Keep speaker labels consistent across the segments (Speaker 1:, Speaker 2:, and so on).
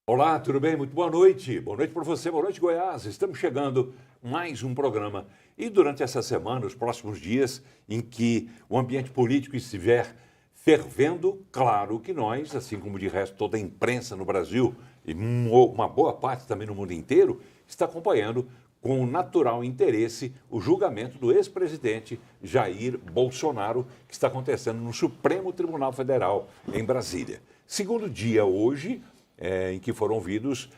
Speaker 1: Olá, tudo bem? Muito boa noite. Boa noite para você, boa noite, Goiás. Estamos chegando mais um programa. E durante essa semana, os próximos dias, em que o ambiente político estiver fervendo, claro que nós, assim como de resto toda a imprensa no Brasil e uma boa parte também no mundo inteiro, está acompanhando com natural interesse o julgamento do ex-presidente Jair Bolsonaro, que está acontecendo no Supremo Tribunal Federal, em Brasília. Segundo dia hoje, em que foram ouvidos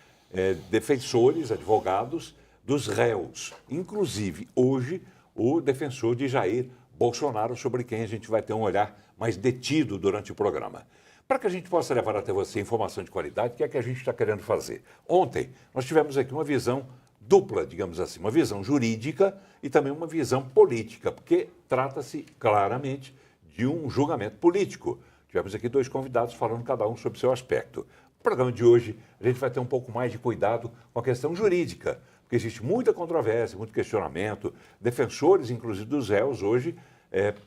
Speaker 1: defensores, advogados dos réus. Inclusive, hoje, o defensor de Jair Bolsonaro, sobre quem a gente vai ter um olhar mais detido durante o programa. Para que a gente possa levar até você informação de qualidade, o que é que a gente está querendo fazer? Ontem, nós tivemos aqui uma visão dupla, digamos assim, uma visão jurídica e também uma visão política, porque trata-se claramente de um julgamento político. Tivemos aqui dois convidados falando cada um sobre seu aspecto. No programa de hoje, a gente vai ter um pouco mais de cuidado com a questão jurídica, porque existe muita controvérsia, muito questionamento. Defensores, inclusive dos réus, hoje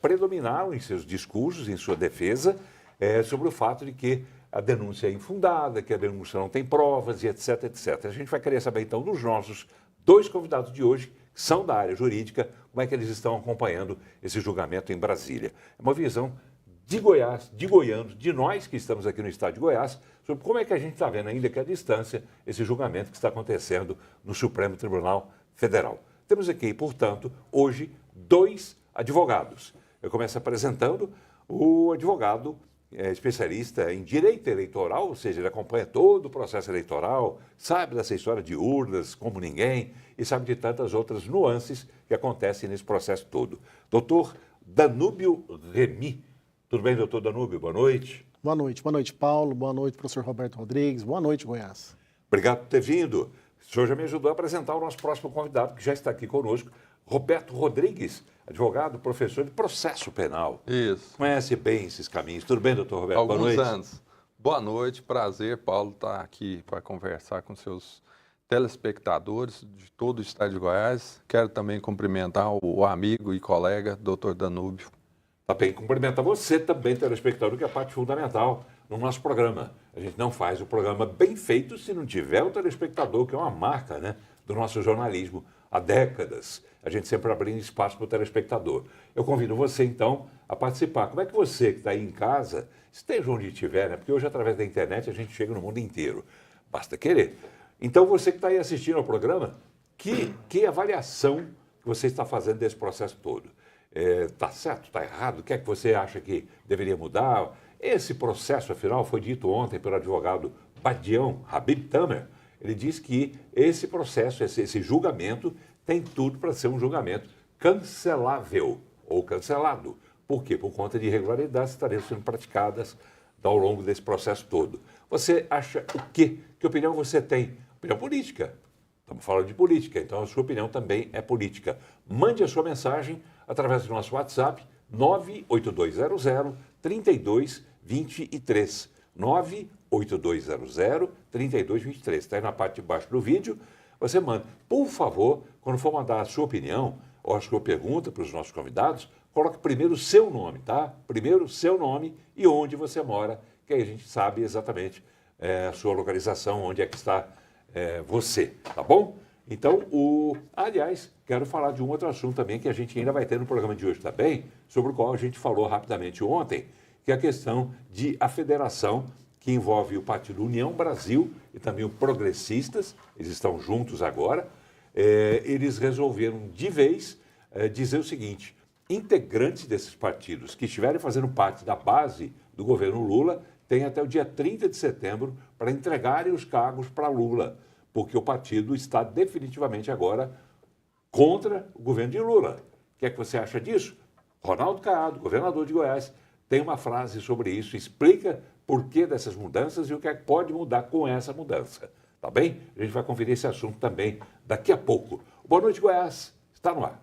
Speaker 1: predominaram em seus discursos, em sua defesa, sobre o fato de que a denúncia é infundada, que a denúncia não tem provas e etc, etc. A gente vai querer saber, então, dos nossos dois convidados de hoje, que são da área jurídica, como é que eles estão acompanhando esse julgamento em Brasília. É uma visão de Goiás, de goianos, de nós que estamos aqui no estado de Goiás, sobre como é que a gente está vendo ainda que à distância esse julgamento que está acontecendo no Supremo Tribunal Federal. Temos aqui, portanto, hoje, dois advogados. Eu começo apresentando o advogado especialista em direito eleitoral, ou seja, ele acompanha todo o processo eleitoral, sabe dessa história de urnas como ninguém e sabe de tantas outras nuances que acontecem nesse processo todo. Doutor Danúbio Remy. Tudo bem, doutor Danúbio? Boa noite.
Speaker 2: Boa noite, Paulo. Boa noite, professor Roberto Rodrigues. Boa noite, Goiás.
Speaker 1: Obrigado por ter vindo. O senhor já me ajudou a apresentar o nosso próximo convidado, que já está aqui conosco, Roberto Rodrigues, advogado, professor de processo penal.
Speaker 3: Isso.
Speaker 1: Conhece bem esses caminhos. Tudo bem, doutor Roberto?
Speaker 3: Alguns
Speaker 1: Boa noite.
Speaker 3: anos. Boa noite, prazer, Paulo, estar aqui para conversar com seus telespectadores de todo o estado de Goiás. Quero também cumprimentar o amigo e colega, doutor Danúbio.
Speaker 1: Tá bem, cumprimentar você também, telespectador, que é a parte fundamental no nosso programa. A gente não faz o programa bem feito se não tiver o telespectador, que é uma marca, né, do nosso jornalismo há décadas. A gente sempre abrindo espaço para o telespectador. Eu convido você, então, a participar. Como é que você que está aí em casa, esteja onde estiver, né? Porque hoje, através da internet, a gente chega no mundo inteiro. Basta querer. Então, você que está aí assistindo ao programa, que avaliação que você está fazendo desse processo todo? Está certo? Está errado? O que é que você acha que deveria mudar? Esse processo, afinal, foi dito ontem pelo advogado Badião Habib Tamer. Ele diz que esse processo, esse julgamento, tem tudo para ser um julgamento cancelável ou cancelado. Por quê? Por conta de irregularidades que estariam sendo praticadas ao longo desse processo todo. Você acha o quê? Que opinião você tem? Opinião política. Estamos falando de política, então a sua opinião também é política. Mande a sua mensagem através do nosso WhatsApp 98200-3223. 98200-3223. Está aí na parte de baixo do vídeo. Você manda. Por favor, quando for mandar a sua opinião ou a sua pergunta para os nossos convidados, coloque primeiro o seu nome, tá? Primeiro o seu nome e onde você mora, que aí a gente sabe exatamente a sua localização, onde é que está você, tá bom? Então, aliás, quero falar de um outro assunto também que a gente ainda vai ter no programa de hoje também, sobre o qual a gente falou rapidamente ontem, que é a questão de a federação que envolve o Partido União Brasil e também o Progressistas, eles estão juntos agora, eles resolveram de vez dizer o seguinte: integrantes desses partidos que estiverem fazendo parte da base do governo Lula têm até o dia 30 de setembro para entregarem os cargos para Lula, porque o partido está definitivamente agora contra o governo de Lula. O que é que você acha disso? Ronaldo Caiado, governador de Goiás, tem uma frase sobre isso, explica por que dessas mudanças e o que é que pode mudar com essa mudança. Tá bem? A gente vai conferir esse assunto também daqui a pouco. Boa noite, Goiás. Está no ar.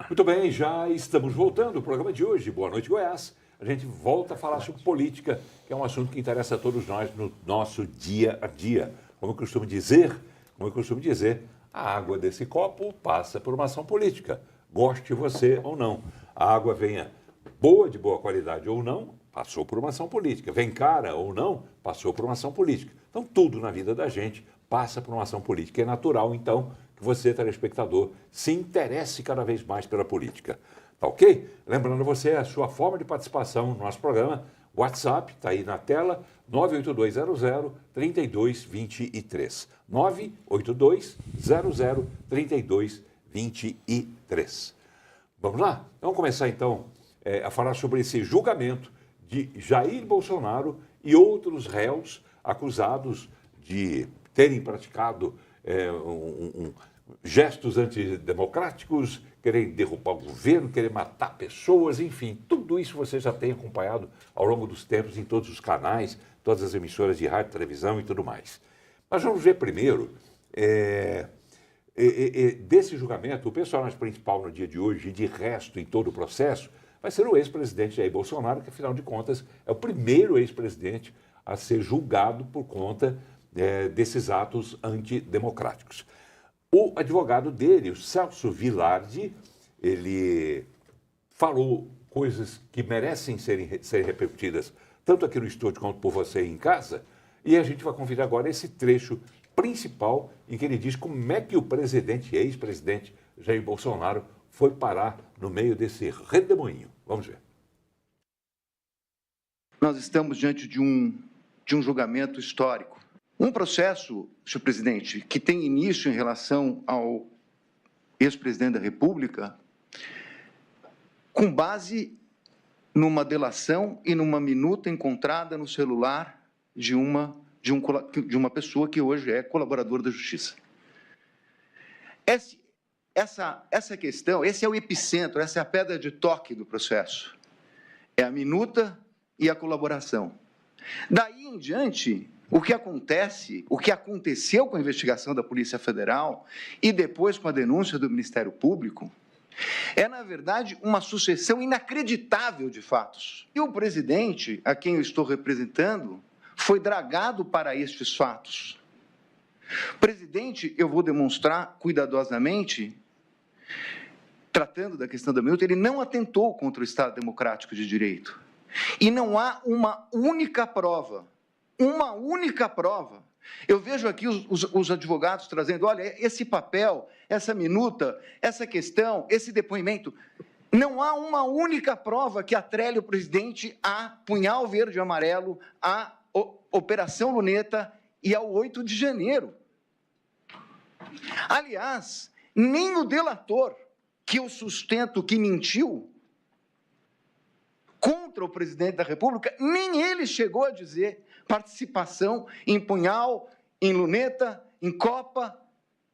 Speaker 1: Muito bem, já estamos voltando ao programa de hoje. Boa noite, Goiás. a gente volta a falar sobre política, que é um assunto que interessa a todos nós no nosso dia a dia. Como eu costumo dizer, a água desse copo passa por uma ação política, goste você ou não. A água venha boa, de boa qualidade ou não, passou por uma ação política. Vem cara ou não, passou por uma ação política. Então, tudo na vida da gente passa por uma ação política. É natural, então, que você, telespectador, se interesse cada vez mais pela política. Tá ok? Lembrando a você a sua forma de participação no nosso programa, WhatsApp, está aí na tela, 98200-3223. 98200-3223. Vamos lá? Vamos começar, então, a falar sobre esse julgamento de Jair Bolsonaro e outros réus acusados de terem praticado gestos antidemocráticos, querem derrubar o governo, querem matar pessoas, enfim, tudo isso você já tem acompanhado ao longo dos tempos em todos os canais, todas as emissoras de rádio, televisão e tudo mais. Mas vamos ver primeiro, desse julgamento, o personagem principal no dia de hoje e de resto em todo o processo vai ser o ex-presidente Jair Bolsonaro, que afinal de contas é o primeiro ex-presidente a ser julgado por conta desses atos antidemocráticos. O advogado dele, o Celso Vilardi, ele falou coisas que merecem ser repercutidas tanto aqui no estúdio quanto por você em casa, e a gente vai conferir agora esse trecho principal em que ele diz como é que o presidente, ex-presidente Jair Bolsonaro, foi parar no meio desse redemoinho. Vamos ver.
Speaker 4: Nós estamos diante de um julgamento histórico. Um processo, senhor presidente, que tem início em relação ao ex-presidente da República, com base numa delação e numa minuta encontrada no celular de uma pessoa que hoje é colaboradora da Justiça. Essa questão, esse é o epicentro, essa é a pedra de toque do processo. É a minuta e a colaboração. Daí em diante, o que aconteceu com a investigação da Polícia Federal e depois com a denúncia do Ministério Público, é, na verdade, uma sucessão inacreditável de fatos. E o presidente, a quem eu estou representando, foi dragado para estes fatos. Presidente, eu vou demonstrar cuidadosamente, tratando da questão da minuta, ele não atentou contra o Estado Democrático de Direito. E não há uma única prova. Eu vejo aqui os advogados trazendo, olha, esse papel, essa minuta, essa questão, esse depoimento, não há uma única prova que atrele o presidente a Punhal Verde e Amarelo, a Operação Luneta e ao 8 de janeiro. Aliás, nem o delator que eu sustento que mentiu contra o presidente da República, nem ele chegou a dizer participação em Punhal, em Luneta, em Copa,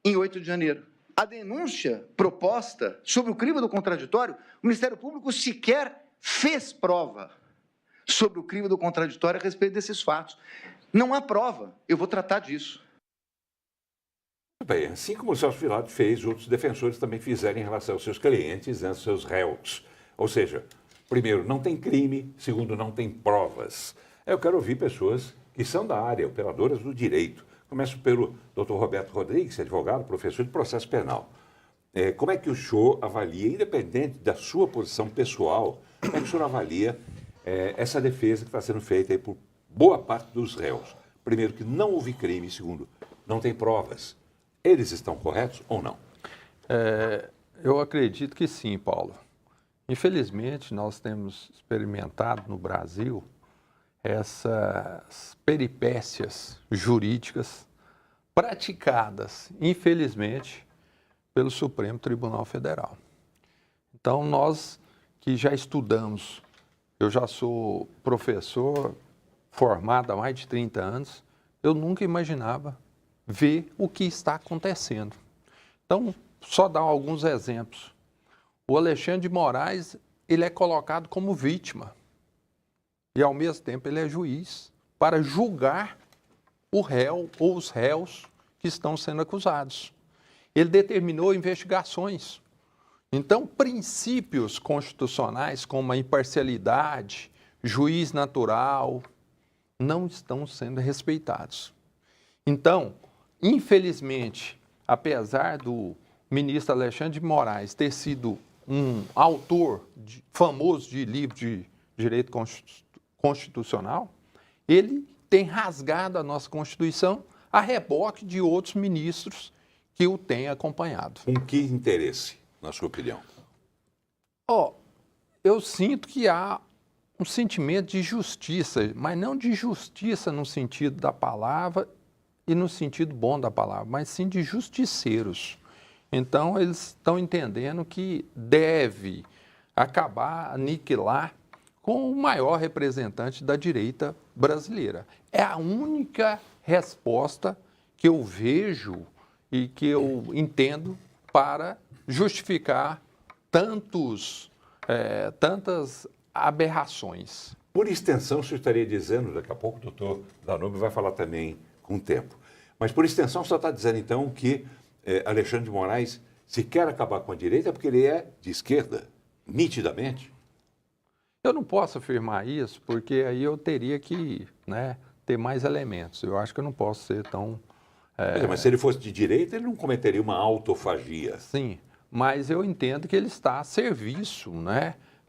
Speaker 4: em 8 de janeiro. A denúncia proposta sobre o crime do contraditório, o Ministério Público sequer fez prova sobre o crime do contraditório a respeito desses fatos. Não há prova, eu vou tratar disso.
Speaker 1: Bem, assim como o Celso Vilardi fez, outros defensores também fizeram em relação aos seus clientes, aos seus réus. Ou seja, primeiro, não tem crime, segundo, não tem provas. Eu quero ouvir pessoas que são da área, operadoras do direito. Começo pelo Dr. Roberto Rodrigues, advogado, professor de processo penal. Como é que o senhor avalia, independente da sua posição pessoal, como é que o senhor avalia essa defesa que está sendo feita aí por boa parte dos réus? Primeiro, que não houve crime, segundo, não tem provas. Eles estão corretos ou não?
Speaker 3: Eu acredito que sim, Paulo. Infelizmente, nós temos experimentado no Brasil essas peripécias jurídicas praticadas, infelizmente, pelo Supremo Tribunal Federal. Então, nós que já estudamos, eu já sou professor formado há mais de 30 anos, eu nunca imaginava ver o que está acontecendo. Então, só dar alguns exemplos. O Alexandre de Moraes, ele é colocado como vítima e, ao mesmo tempo, ele é juiz para julgar o réu ou os réus que estão sendo acusados. Ele determinou investigações. Então, princípios constitucionais como a imparcialidade, juiz natural, não estão sendo respeitados. Então, infelizmente, apesar do ministro Alexandre de Moraes ter sido um autor famoso de livro de direito constitucional, ele tem rasgado a nossa Constituição a reboque de outros ministros que o têm acompanhado.
Speaker 1: Com que interesse, na sua opinião?
Speaker 3: Eu sinto que há um sentimento de justiça, mas não de justiça no sentido da palavra e no sentido bom da palavra, mas sim de justiceiros. Então, eles estão entendendo que deve acabar, aniquilar com o maior representante da direita brasileira. É a única resposta que eu vejo e que eu entendo para justificar tantas aberrações.
Speaker 1: Por extensão, o senhor estaria dizendo, daqui a pouco o doutor Danúbio vai falar também com o tempo, mas por extensão o senhor está dizendo então que Alexandre de Moraes, se quer acabar com a direita, é porque ele é de esquerda, nitidamente?
Speaker 3: Eu não posso afirmar isso, porque aí eu teria que ter mais elementos. Eu acho que eu não posso ser tão...
Speaker 1: Mas se ele fosse de direita, ele não cometeria uma autofagia.
Speaker 3: Sim, mas eu entendo que ele está a serviço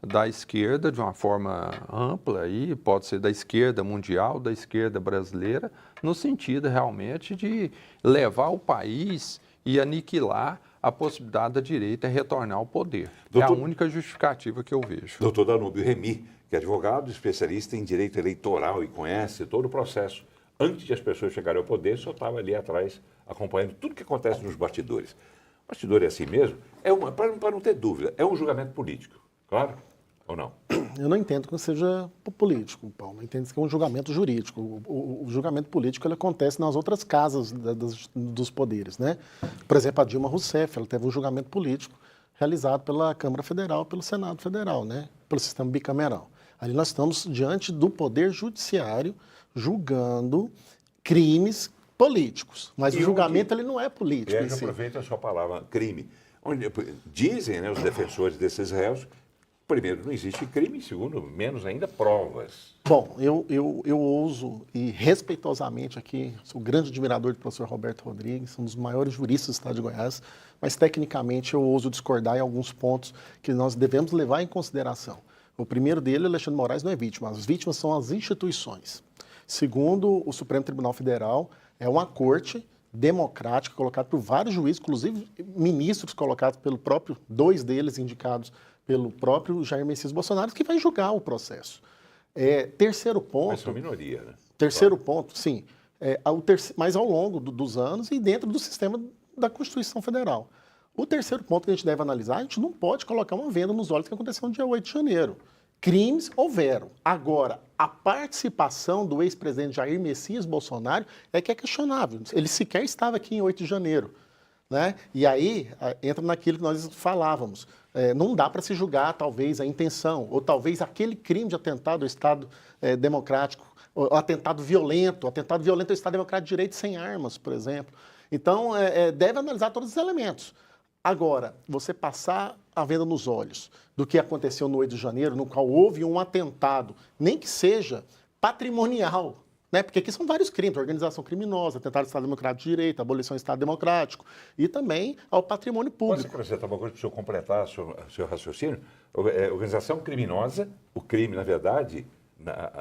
Speaker 3: da esquerda de uma forma ampla, aí, pode ser da esquerda mundial, da esquerda brasileira, no sentido realmente de levar o país e aniquilar a possibilidade da direita retornar ao poder. É a única justificativa que eu vejo.
Speaker 1: Doutor Danúbio Remy, que é advogado, especialista em direito eleitoral e conhece todo o processo. Antes de as pessoas chegarem ao poder, só estava ali atrás acompanhando tudo que acontece nos bastidores. O bastidor é assim mesmo? Para não ter dúvida, é um julgamento político, claro ou não?
Speaker 2: Eu não entendo que seja político, Paulo. Eu entendo que é um julgamento jurídico. O julgamento político ele acontece nas outras casas dos poderes, né? Por exemplo, a Dilma Rousseff, ela teve um julgamento político realizado pela Câmara Federal, pelo Senado Federal, né? Pelo sistema bicameral. Ali nós estamos diante do Poder Judiciário julgando crimes políticos. Mas o julgamento ele não é político.
Speaker 1: E aí eu aproveito a sua palavra, crime. Dizem os defensores desses réus, primeiro, não existe crime, segundo, menos ainda provas.
Speaker 2: Bom, eu ouso, e respeitosamente aqui, sou grande admirador do professor Roberto Rodrigues, um dos maiores juristas do Estado de Goiás, mas tecnicamente eu ouso discordar em alguns pontos que nós devemos levar em consideração. O primeiro dele, Alexandre de Moraes, não é vítima, as vítimas são as instituições. Segundo o Supremo Tribunal Federal, é uma corte democrática colocada por vários juízes, inclusive ministros colocados pelo próprio, 2 deles indicados pelo próprio Jair Messias Bolsonaro, que vai julgar o processo. Terceiro ponto...
Speaker 1: Mas são minoria, né?
Speaker 2: Terceiro ponto, sim. Mas ao longo dos anos e dentro do sistema da Constituição Federal. O terceiro ponto que a gente deve analisar, a gente não pode colocar uma venda nos olhos que aconteceu no dia 8 de janeiro. Crimes houveram. Agora, a participação do ex-presidente Jair Messias Bolsonaro é que é questionável. Ele sequer estava aqui em 8 de janeiro. Né? E aí entra naquilo que nós falávamos. Não dá para se julgar, talvez, a intenção, ou talvez aquele crime de atentado ao Estado democrático, ou atentado violento ao Estado democrático de direito sem armas, por exemplo. Então, deve analisar todos os elementos. Agora, você passar a venda nos olhos do que aconteceu no 8 de janeiro, no qual houve um atentado, nem que seja patrimonial, né? Porque aqui são vários crimes, organização criminosa, atentado ao Estado Democrático de Direito, abolição do Estado Democrático e também ao patrimônio público.
Speaker 1: Posso acrescentar uma coisa para o senhor completar o seu raciocínio? Organização criminosa, o crime, na verdade,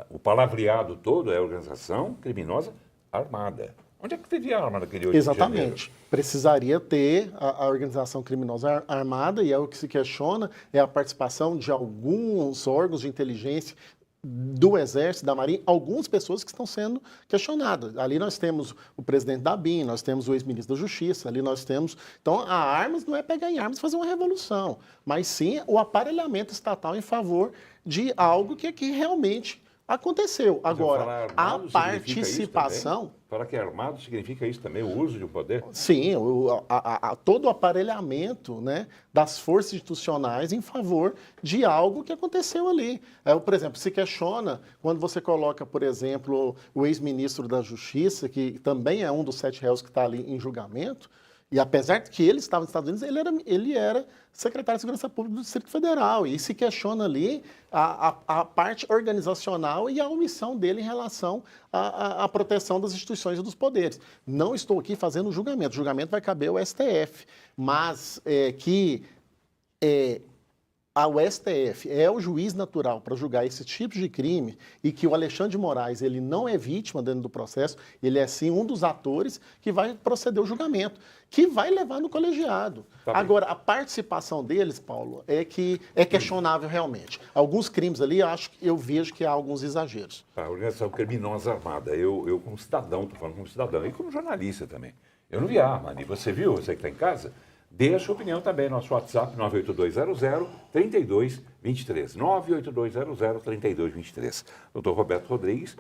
Speaker 1: o palavreado todo é organização criminosa armada. Onde é que teria arma naquele 8 de janeiro?
Speaker 2: Exatamente. Precisaria ter a organização criminosa armada, e é o que se questiona, é a participação de alguns órgãos de inteligência do Exército, da Marinha, algumas pessoas que estão sendo questionadas. Ali nós temos o presidente da BIM, nós temos o ex-ministro da Justiça, ali nós temos... Então, a armas não é pegar em armas e fazer uma revolução, mas sim o aparelhamento estatal em favor de algo que realmente aconteceu. Agora, a participação...
Speaker 1: Falar que é armado significa isso também, o uso de um poder?
Speaker 2: Sim, todo o aparelhamento, né, das forças institucionais em favor de algo que aconteceu ali. Por exemplo, se questiona quando você coloca, por exemplo, o ex-ministro da Justiça, que também é um dos 7 réus que está ali em julgamento, E apesar de que ele estava nos Estados Unidos, ele era secretário de Segurança Pública do Distrito Federal. E se questiona ali a parte organizacional e a omissão dele em relação à proteção das instituições e dos poderes. Não estou aqui fazendo julgamento. O julgamento vai caber ao STF. Mas o STF é o juiz natural para julgar esse tipo de crime e que o Alexandre de Moraes ele não é vítima dentro do processo, ele é sim um dos atores que vai proceder o julgamento, que vai levar no colegiado. Agora, a participação deles, Paulo, é questionável realmente. Alguns crimes ali, eu vejo que há alguns exageros.
Speaker 1: A organização criminosa armada, eu como cidadão, estou falando como cidadão, e como jornalista também. Eu não vi arma, e você viu, você que está em casa? Dê a sua opinião também, nosso WhatsApp 98200-3223, 98200-3223. Doutor Roberto Rodrigues,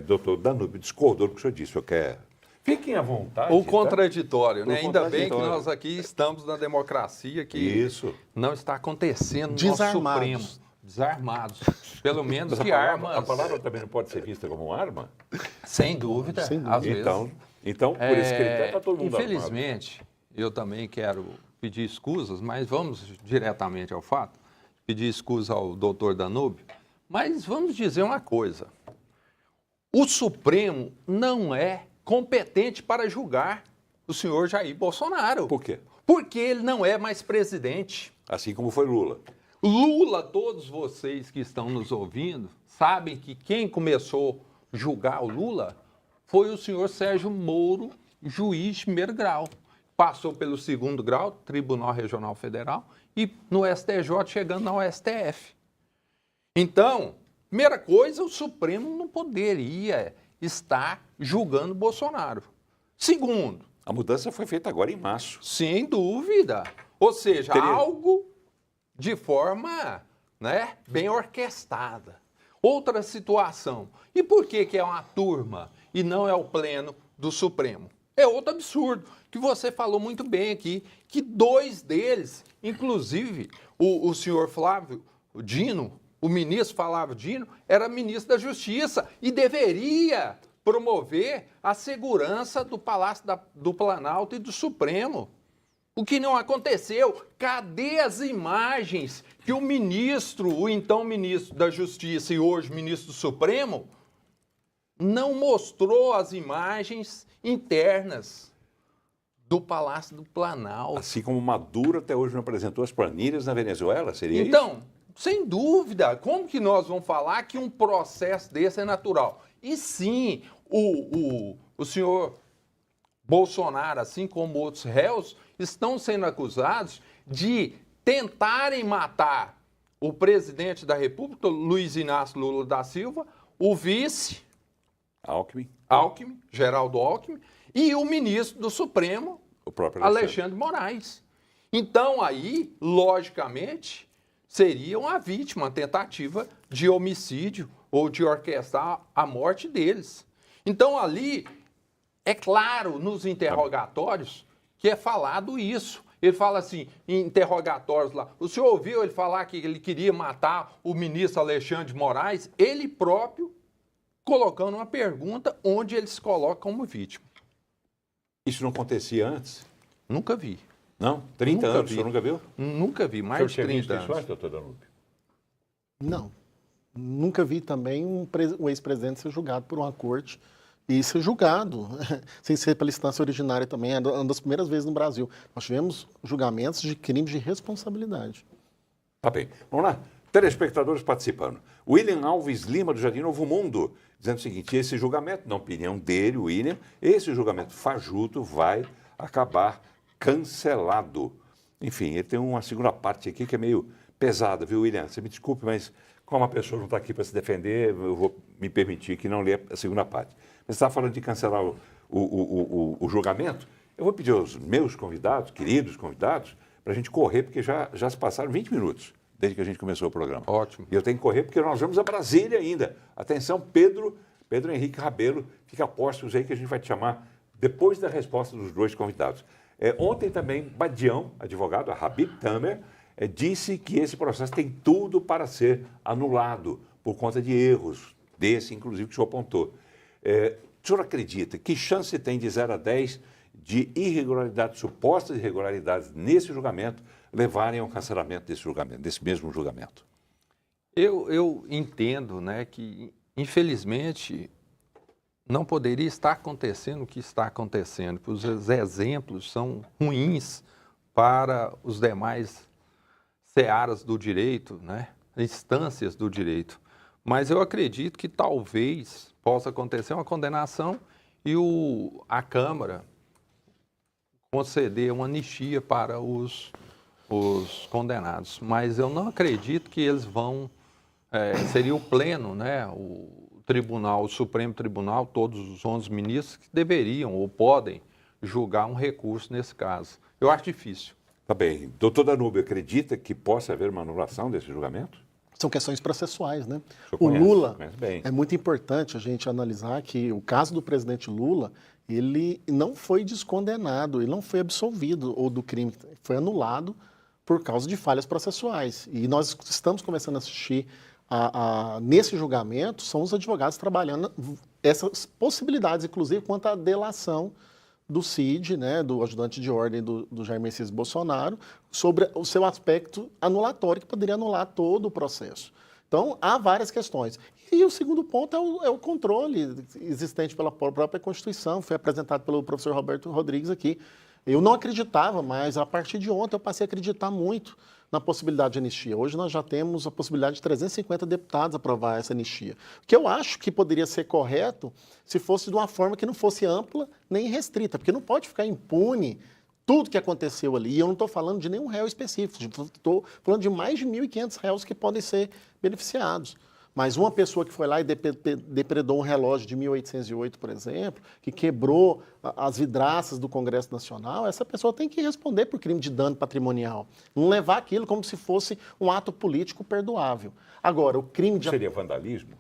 Speaker 1: doutor Danúbio, discordou do que o senhor disse, eu quero... Fiquem à vontade.
Speaker 3: O contraditório, né?
Speaker 1: O
Speaker 3: Ainda bem que
Speaker 1: contraditório.
Speaker 3: nós aqui estamos na democracia que
Speaker 1: Isso.
Speaker 3: não está acontecendo no nosso
Speaker 2: Desarmados.
Speaker 3: Supremo. Desarmados. Pelo menos
Speaker 1: Mas
Speaker 3: de
Speaker 1: a
Speaker 3: armas.
Speaker 1: palavra também não pode ser vista como arma?
Speaker 3: Sem dúvida.
Speaker 2: Sem dúvida.
Speaker 3: Às vezes.
Speaker 1: Então, por esse critério, está todo mundo
Speaker 3: Infelizmente, eu também quero pedir escusas, mas vamos diretamente ao fato, pedir escusa ao doutor Danúbio, mas vamos dizer uma coisa, o Supremo não é competente para julgar o senhor Jair Bolsonaro.
Speaker 1: Por quê?
Speaker 3: Porque ele não é mais presidente.
Speaker 1: Assim como foi Lula.
Speaker 3: Lula, todos vocês que estão nos ouvindo, sabem que quem começou a julgar o Lula foi o senhor Sérgio Moro, juiz de primeiro grau. Passou pelo segundo grau, Tribunal Regional Federal, e no STJ chegando ao STF. Então, primeira coisa, o Supremo não poderia estar julgando Bolsonaro. Segundo,
Speaker 1: A mudança foi feita agora em março.
Speaker 3: sem dúvida, ou seja, algo de forma, né, bem orquestrada. Outra situação, e por que é uma turma e não é o pleno do Supremo? É outro absurdo, que você falou muito bem aqui, que dois deles, inclusive o senhor Flávio Dino, o ministro Flávio Dino, era ministro da Justiça e deveria promover a segurança do Palácio do Planalto e do Supremo. O que não aconteceu? Cadê as imagens que o ministro, o então ministro da Justiça e hoje ministro do Supremo, não mostrou as imagens internas do Palácio do Planalto?
Speaker 1: Assim como Maduro até hoje não apresentou as planilhas na Venezuela, seria isso?
Speaker 3: Então, sem dúvida, como que nós vamos falar que um processo desse é natural? E sim, o senhor Bolsonaro, assim como outros réus, estão sendo acusados de tentarem matar o presidente da República, Luiz Inácio Lula da Silva, o vice
Speaker 1: Alckmin,
Speaker 3: Geraldo Alckmin, e o ministro do Supremo,
Speaker 1: o próprio
Speaker 3: Alexandre Moraes. Então, aí, logicamente, seria uma vítima, uma tentativa de homicídio ou de orquestrar a morte deles. Então, ali, é claro, nos interrogatórios, que é falado isso. Ele fala assim, em interrogatórios lá, o senhor ouviu ele falar que ele queria matar o ministro Alexandre de Moraes? Ele próprio colocando uma pergunta onde ele se coloca como vítima.
Speaker 1: Isso não acontecia antes?
Speaker 3: Nunca vi.
Speaker 1: Não? 30
Speaker 3: Nunca
Speaker 1: anos,
Speaker 3: vi.
Speaker 1: o senhor nunca viu?
Speaker 3: Nunca vi, mais de 30 anos.
Speaker 1: doutor Danúbio?
Speaker 2: Não. Nunca vi também um ex-presidente ser julgado por uma corte e ser julgado, sem ser pela instância originária também, é uma das primeiras vezes no Brasil. Nós tivemos julgamentos de crimes de responsabilidade.
Speaker 1: Tá bem. Vamos lá. Telespectadores participando. William Alves Lima, do Jardim Novo Mundo, dizendo o seguinte, esse julgamento, na opinião dele, William, esse julgamento fajuto vai acabar cancelado. Enfim, ele tem uma segunda parte aqui que é meio pesada, viu, William? Você me desculpe, mas como a pessoa não está aqui para se defender, eu vou me permitir que não lê a segunda parte. Você está falando de cancelar o julgamento? Eu vou pedir aos meus convidados, queridos convidados, para a gente correr, porque já se passaram 20 minutos desde que a gente começou o programa.
Speaker 3: Ótimo.
Speaker 1: E eu tenho que correr porque nós vamos a Brasília ainda. Atenção, Pedro Henrique Rabelo, fica a postos aí que a gente vai te chamar depois da resposta dos dois convidados. Ontem também, Badião, advogado, a Habib Tamer, disse que esse processo tem tudo para ser anulado por conta de erros, desse, inclusive, que o senhor apontou. O senhor acredita? Que chance tem de 0 a 10 de irregularidades, supostas irregularidades nesse julgamento, levarem ao cancelamento desse julgamento, desse mesmo julgamento?
Speaker 3: Eu entendo, né, que, infelizmente, não poderia estar acontecendo o que está acontecendo, porque os exemplos são ruins para os demais searas do direito, né, instâncias do direito. Mas eu acredito que talvez possa acontecer uma condenação e a Câmara conceder uma anistia para os condenados. Mas eu não acredito que eles vão... seria o pleno, né, o tribunal, o Supremo Tribunal, todos os 11 ministros que deveriam ou podem julgar um recurso nesse caso. Eu acho difícil.
Speaker 1: Tá bem. Doutor Danúbio, acredita que possa haver uma anulação desse julgamento?
Speaker 2: São questões processuais, né?
Speaker 1: O
Speaker 2: O Lula,
Speaker 1: conhece bem.
Speaker 2: é muito importante a gente analisar que o caso do presidente Lula, ele não foi descondenado, ele não foi absolvido ou do crime, foi anulado por causa de falhas processuais. E nós estamos começando a assistir nesse julgamento, são os advogados trabalhando essas possibilidades, inclusive quanto à delação do Cid, né, do ajudante de ordem do Jair Messias Bolsonaro, sobre o seu aspecto anulatório, que poderia anular todo o processo. Então, há várias questões. E o segundo ponto é o controle existente pela própria Constituição, foi apresentado pelo professor Roberto Rodrigues aqui. Eu não acreditava, mas a partir de ontem eu passei a acreditar muito na possibilidade de anistia. Hoje nós já temos a possibilidade de 350 deputados aprovar essa anistia. O que eu acho que poderia ser correto se fosse de uma forma que não fosse ampla nem restrita, porque não pode ficar impune tudo que aconteceu ali. E eu não estou falando de nenhum réu específico, estou falando de mais de 1.500 réus que podem ser beneficiados. Mas uma pessoa que foi lá e depredou um relógio de 1808, por exemplo, que quebrou as vidraças do Congresso Nacional, essa pessoa tem que responder por crime de dano patrimonial. Não levar aquilo como se fosse um ato político perdoável. Agora, o crime de...
Speaker 1: Seria vandalismo?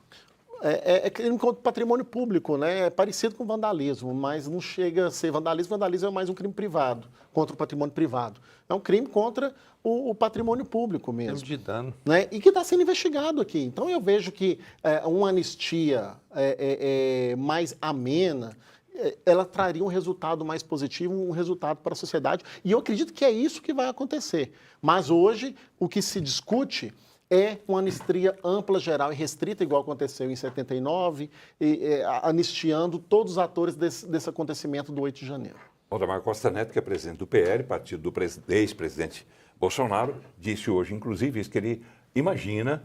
Speaker 2: É crime contra o patrimônio público, né? É parecido com vandalismo, mas não chega a ser vandalismo. Vandalismo é mais um crime privado, contra o patrimônio privado. É um crime contra o patrimônio público mesmo.
Speaker 3: Crime de dano.
Speaker 2: Né? E que está sendo investigado aqui. Então eu vejo que uma anistia mais amena, ela traria um resultado mais positivo, um resultado para a sociedade. E eu acredito que é isso que vai acontecer. Mas hoje, o que se discute é uma anistia ampla, geral e restrita, igual aconteceu em 79, anistiando todos os atores desse acontecimento do 8 de janeiro.
Speaker 1: Valdemar Costa Neto, que é presidente do PL, partido do ex-presidente Bolsonaro, disse hoje, inclusive, isso que ele imagina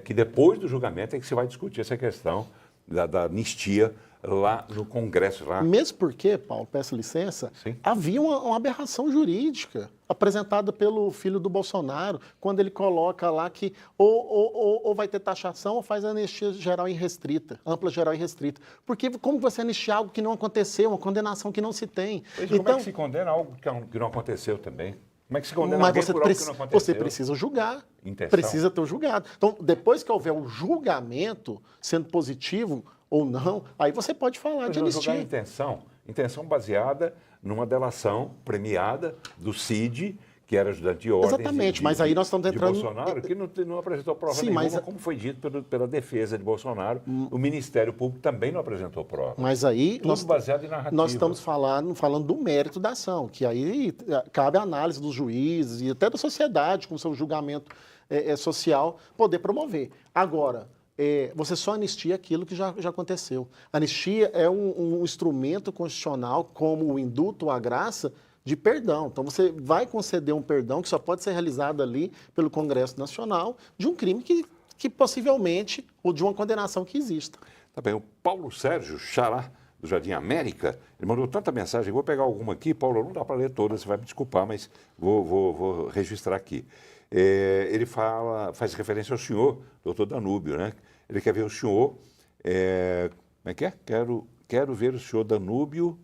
Speaker 1: que depois do julgamento é que se vai discutir essa questão da anistia lá no Congresso. Lá.
Speaker 2: Mesmo porque, Paulo, peço licença,
Speaker 1: Sim.
Speaker 2: havia uma aberração jurídica apresentada pelo filho do Bolsonaro, quando ele coloca lá que ou vai ter taxação ou faz anistia geral e restrita, ampla, geral e restrita. Porque como você anistiar algo que não aconteceu, uma condenação que não se tem?
Speaker 1: Mas como é que se condena algo que não aconteceu também? Como é que se condena
Speaker 2: mas
Speaker 1: alguém
Speaker 2: você,
Speaker 1: por algo que não aconteceu?
Speaker 2: você precisa julgar.
Speaker 1: Intenção.
Speaker 2: Precisa ter o julgado. Então, depois que houver o julgamento, sendo positivo ou não, aí você pode falar de
Speaker 1: Mas julgar
Speaker 2: anistia.
Speaker 1: intenção baseada numa delação premiada do Cid, que era ajudante de ordem.
Speaker 2: Exatamente, mas aí nós estamos entrando...
Speaker 1: De Bolsonaro, que não apresentou prova
Speaker 2: Sim,
Speaker 1: nenhuma,
Speaker 2: mas...
Speaker 1: como foi dito pela defesa de Bolsonaro. O Ministério Público também não apresentou prova.
Speaker 2: Mas aí
Speaker 1: Tudo baseado em narrativa.
Speaker 2: nós estamos falando do mérito da ação, que aí cabe a análise dos juízes e até da sociedade, com seu julgamento social, poder promover. Agora, você só anistia aquilo que já aconteceu. Anistia é um instrumento constitucional, como o indulto ou a graça, de perdão. Então, você vai conceder um perdão que só pode ser realizado ali pelo Congresso Nacional de um crime que possivelmente, ou de uma condenação que exista.
Speaker 1: Tá bem, o Paulo Sérgio Xará, do Jardim América, ele mandou tanta mensagem, vou pegar alguma aqui, Paulo, não dá para ler todas, você vai me desculpar, mas vou registrar aqui. Ele faz referência ao senhor, doutor Danúbio, né? Ele quer ver o senhor, como é que é? Quero ver o senhor Danúbio,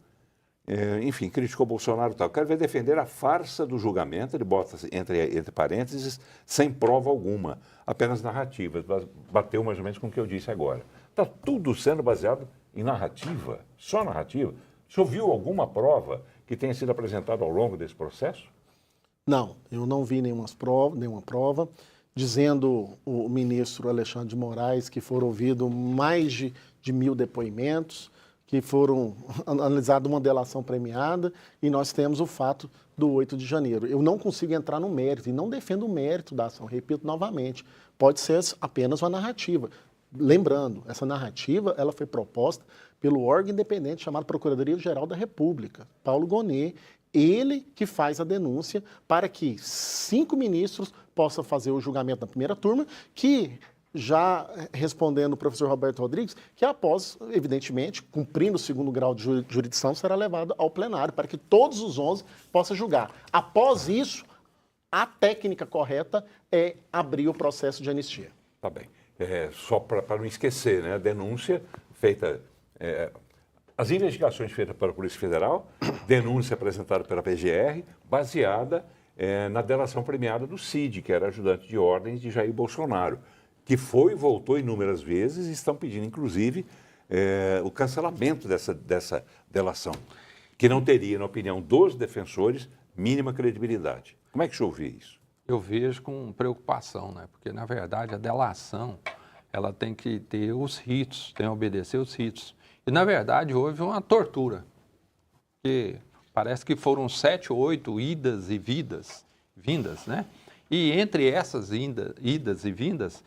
Speaker 1: enfim, criticou Bolsonaro e tal. Quero ver defender a farsa do julgamento, ele bota entre parênteses, sem prova alguma, apenas narrativas. Bateu mais ou menos com o que eu disse agora. Está tudo sendo baseado em narrativa, só narrativa. O senhor viu alguma prova que tenha sido apresentada ao longo desse processo?
Speaker 2: Não, eu não vi nenhuma prova, dizendo o ministro Alexandre de Moraes que foram ouvidos mais de 1.000 depoimentos, que foram analisadas uma delação premiada, e nós temos o fato do 8 de janeiro. Eu não consigo entrar no mérito, e não defendo o mérito da ação, repito novamente, pode ser apenas uma narrativa. Lembrando, essa narrativa ela foi proposta pelo órgão independente chamado Procuradoria-Geral da República, Paulo Gonet, ele que faz a denúncia para que 5 ministros possam fazer o julgamento na primeira turma, que, já respondendo o professor Roberto Rodrigues, que após, evidentemente, cumprindo o 2º grau de jurisdição, será levado ao plenário, para que todos os 11 possam julgar. Após isso, a técnica correta é abrir o processo de anistia.
Speaker 1: Tá bem. Só para não esquecer, né? A denúncia feita... as investigações feitas pela Polícia Federal, denúncia apresentada pela PGR, baseada na delação premiada do Cid, que era ajudante de ordens de Jair Bolsonaro, que foi e voltou inúmeras vezes e estão pedindo, inclusive, o cancelamento dessa delação, que não teria, na opinião dos defensores, mínima credibilidade. Como é que o senhor vê isso?
Speaker 3: Eu vejo com preocupação, né? Porque, na verdade, a delação ela tem que ter os ritos, tem que obedecer os ritos. E, na verdade, houve uma tortura, que parece que foram 7 ou 8 idas e vindas, né? E entre essas idas e vindas,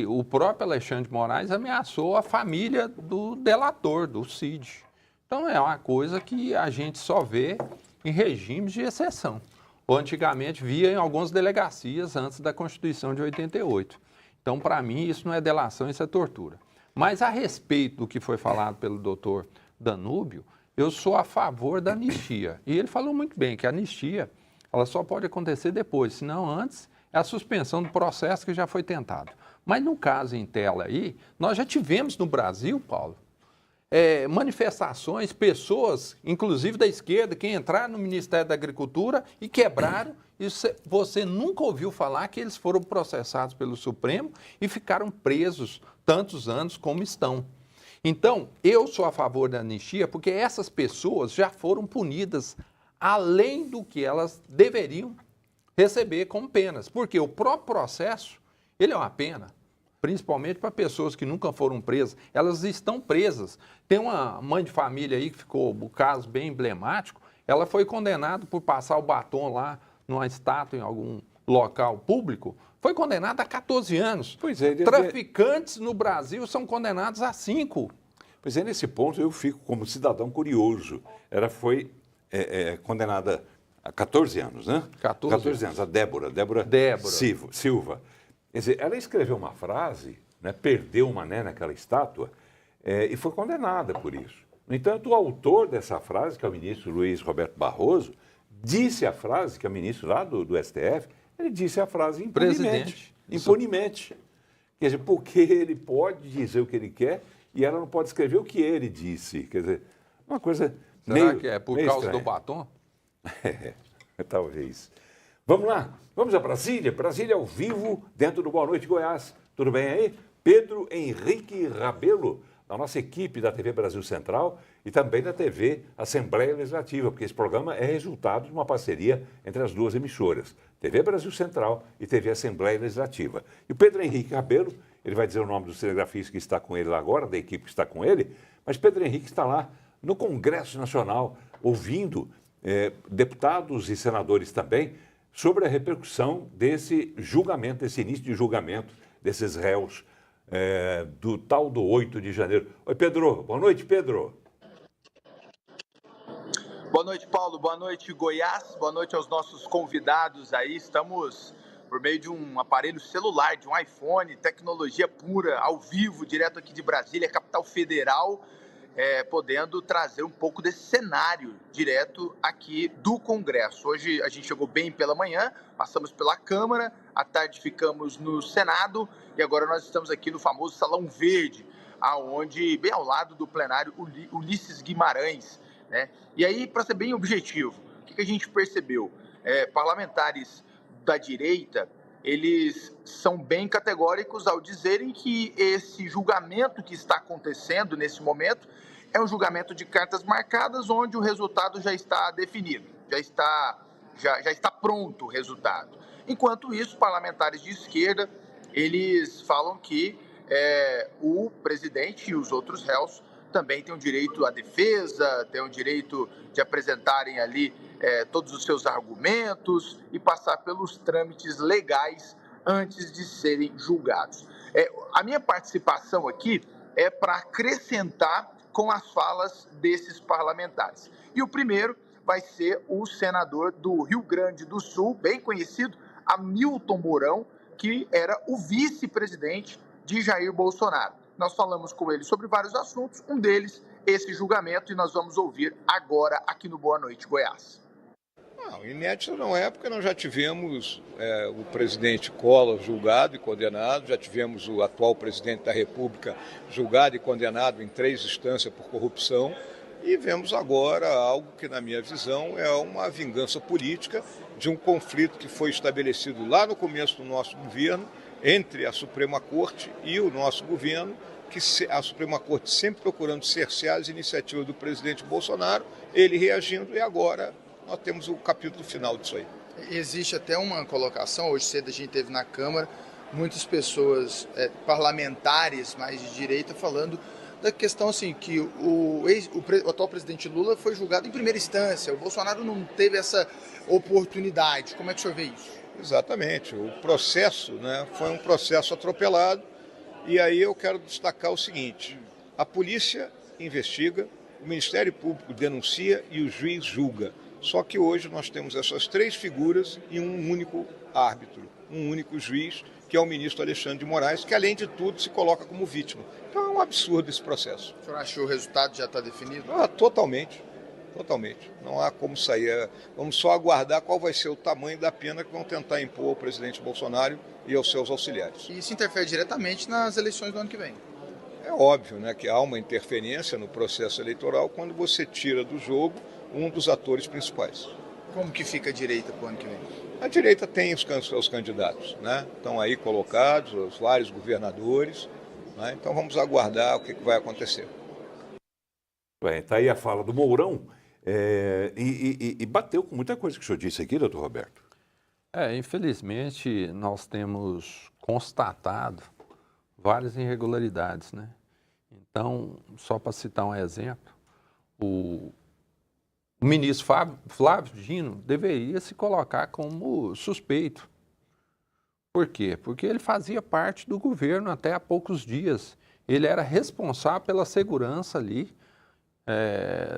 Speaker 3: o próprio Alexandre de Moraes ameaçou a família do delator, do Cid. Então, é uma coisa que a gente só vê em regimes de exceção. Ou antigamente via em algumas delegacias antes da Constituição de 88. Então, para mim, isso não é delação, isso é tortura. Mas a respeito do que foi falado pelo doutor Danúbio, eu sou a favor da anistia. E ele falou muito bem que a anistia ela só pode acontecer depois, senão antes é a suspensão do processo que já foi tentado. Mas no caso em tela aí, nós já tivemos no Brasil, Paulo, manifestações, pessoas, inclusive da esquerda, que entraram no Ministério da Agricultura e quebraram. E você nunca ouviu falar que eles foram processados pelo Supremo e ficaram presos tantos anos como estão. Então, eu sou a favor da anistia porque essas pessoas já foram punidas além do que elas deveriam receber como penas. Porque o próprio processo, ele é uma pena. Principalmente para pessoas que nunca foram presas, elas estão presas. Tem uma mãe de família aí que ficou, o caso bem emblemático, ela foi condenada por passar o batom lá numa estátua em algum local público, foi condenada a 14 anos.
Speaker 1: Pois é.
Speaker 3: Traficantes no Brasil são condenados a 5.
Speaker 1: Pois é, nesse ponto eu fico como cidadão curioso. Ela foi condenada a 14 anos, né? 14 anos, a Débora Silva. Quer dizer, ela escreveu uma frase, né, perdeu uma mané naquela estátua, e foi condenada por isso. No entanto, o autor dessa frase, que é o ministro Luiz Roberto Barroso, disse a frase, que é o ministro lá do STF, ele disse a frase impunemente. Impunemente. Quer dizer, porque ele pode dizer o que ele quer e ela não pode escrever o que ele disse. Quer dizer, uma coisa
Speaker 3: Será que é por causa do batom?
Speaker 1: Talvez. Vamos lá, vamos a Brasília. Brasília ao vivo, dentro do Boa Noite Goiás. Tudo bem aí? Pedro Henrique Rabelo, da nossa equipe da TV Brasil Central e também da TV Assembleia Legislativa, porque esse programa é resultado de uma parceria entre as duas emissoras, TV Brasil Central e TV Assembleia Legislativa. E o Pedro Henrique Rabelo, ele vai dizer o nome do cinegrafista que está com ele lá agora, da equipe que está com ele, mas Pedro Henrique está lá no Congresso Nacional, ouvindo deputados e senadores também, sobre a repercussão desse julgamento, desse início de julgamento desses réus do tal do 8 de janeiro. Oi, Pedro. Boa noite, Pedro.
Speaker 5: Boa noite, Paulo. Boa noite, Goiás. Boa noite aos nossos convidados aí. Estamos por meio de um aparelho celular, de um iPhone, tecnologia pura, ao vivo, direto aqui de Brasília, capital federal, podendo trazer um pouco desse cenário direto aqui do Congresso. Hoje a gente chegou bem pela manhã, passamos pela Câmara, à tarde ficamos no Senado e agora nós estamos aqui no famoso Salão Verde, aonde, bem ao lado do plenário Ulisses Guimarães, né? E aí, para ser bem objetivo, o que a gente percebeu? Parlamentares da direita, eles são bem categóricos ao dizerem que esse julgamento que está acontecendo nesse momento é um julgamento de cartas marcadas, onde o resultado já está definido, já está pronto o resultado. Enquanto isso, parlamentares de esquerda, eles falam que o presidente e os outros réus também têm o direito à defesa, têm o direito de apresentarem ali todos os seus argumentos e passar pelos trâmites legais antes de serem julgados. A minha participação aqui é para acrescentar com as falas desses parlamentares. E o primeiro vai ser o senador do Rio Grande do Sul, bem conhecido, Hamilton Mourão, que era o vice-presidente de Jair Bolsonaro. Nós falamos com ele sobre vários assuntos, um deles, esse julgamento, e nós vamos ouvir agora aqui no Boa Noite Goiás.
Speaker 6: Não, inédito não é, porque nós já tivemos o presidente Collor julgado e condenado, já tivemos o atual presidente da República julgado e condenado em 3 instâncias por corrupção, e vemos agora algo que, na minha visão, é uma vingança política de um conflito que foi estabelecido lá no começo do nosso governo, entre a Suprema Corte e o nosso governo, que a Suprema Corte sempre procurando cercear as iniciativas do presidente Bolsonaro, ele reagindo, e agora nós temos o capítulo final disso aí.
Speaker 5: Existe até uma colocação, hoje cedo a gente teve na Câmara, muitas pessoas parlamentares mais de direita falando da questão assim, que o atual presidente Lula foi julgado em primeira instância, o Bolsonaro não teve essa oportunidade. Como é que o senhor vê isso?
Speaker 6: Exatamente, o processo, foi um processo atropelado, e aí eu quero destacar o seguinte: a polícia investiga, o Ministério Público denuncia e o juiz julga. Só que hoje nós temos essas 3 figuras e um único árbitro, um único juiz, que é o ministro Alexandre de Moraes, que além de tudo se coloca como vítima. Então é um absurdo esse processo.
Speaker 5: O senhor acha que o resultado já está definido?
Speaker 6: Totalmente. Não há como sair. Vamos só aguardar qual vai ser o tamanho da pena que vão tentar impor ao presidente Bolsonaro e aos seus auxiliares.
Speaker 5: E isso interfere diretamente nas eleições do ano que vem?
Speaker 6: É óbvio, que há uma interferência no processo eleitoral quando você tira do jogo um dos atores principais.
Speaker 5: Como que fica a direita para o ano que vem?
Speaker 6: A direita tem os candidatos, estão aí colocados, os vários governadores, então vamos aguardar o que vai acontecer.
Speaker 1: Bem, está aí a fala do Mourão, e bateu com muita coisa que o senhor disse aqui, doutor Roberto.
Speaker 3: Infelizmente, nós temos constatado várias irregularidades, Então, só para citar um exemplo, o ministro Flávio Dino deveria se colocar como suspeito. Por quê? Porque ele fazia parte do governo até há poucos dias. Ele era responsável pela segurança ali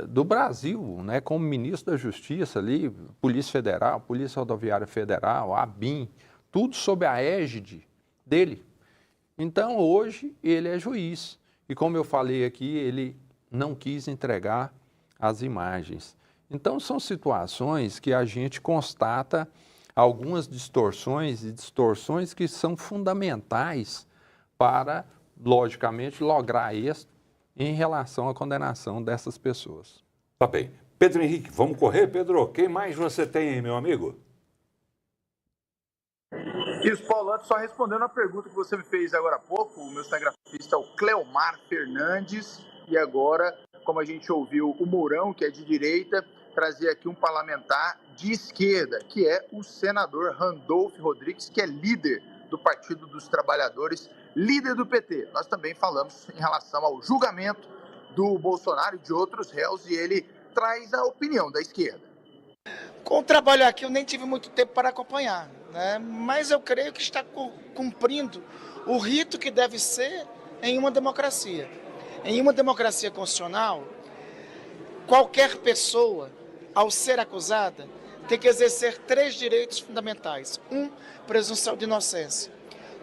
Speaker 3: do Brasil, como ministro da Justiça ali, Polícia Federal, Polícia Rodoviária Federal, ABIN, tudo sob a égide dele. Então, hoje, ele é juiz. E como eu falei aqui, ele não quis entregar as imagens. Então, são situações que a gente constata algumas distorções que são fundamentais para, logicamente, lograr êxito em relação à condenação dessas pessoas.
Speaker 1: Tá bem. Pedro Henrique, vamos correr, Pedro? Quem mais você tem aí, meu amigo?
Speaker 5: Isso, Paulo, antes só respondendo a pergunta que você me fez agora há pouco, o meu cinegrafista é o Cleomar Fernandes, e agora, como a gente ouviu o Mourão, que é de direita, trazer aqui um parlamentar de esquerda, que é o senador Randolfo Rodrigues, que é líder do Partido dos Trabalhadores, líder do PT. Nós também falamos em relação ao julgamento do Bolsonaro e de outros réus, e ele traz a opinião da esquerda.
Speaker 7: Com o trabalho aqui eu nem tive muito tempo para acompanhar, mas eu creio que está cumprindo o rito que deve ser em uma democracia. Em uma democracia constitucional, qualquer pessoa, ao ser acusada, tem que exercer 3 direitos fundamentais. 1, presunção de inocência.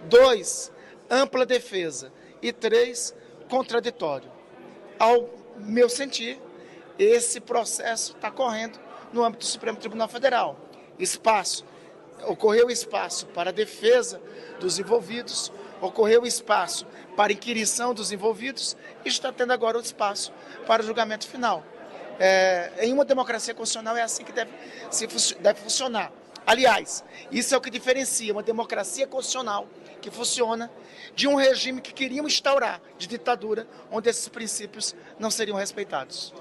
Speaker 7: 2, ampla defesa. E 3, contraditório. Ao meu sentir, esse processo está correndo no âmbito do Supremo Tribunal Federal. Ocorreu espaço para a defesa dos envolvidos, ocorreu espaço para inquirição dos envolvidos e está tendo agora o espaço para o julgamento final. Em uma democracia constitucional é assim que deve funcionar. Aliás, isso é o que diferencia uma democracia constitucional que funciona de um regime que queriam instaurar de ditadura, onde esses princípios não seriam respeitados.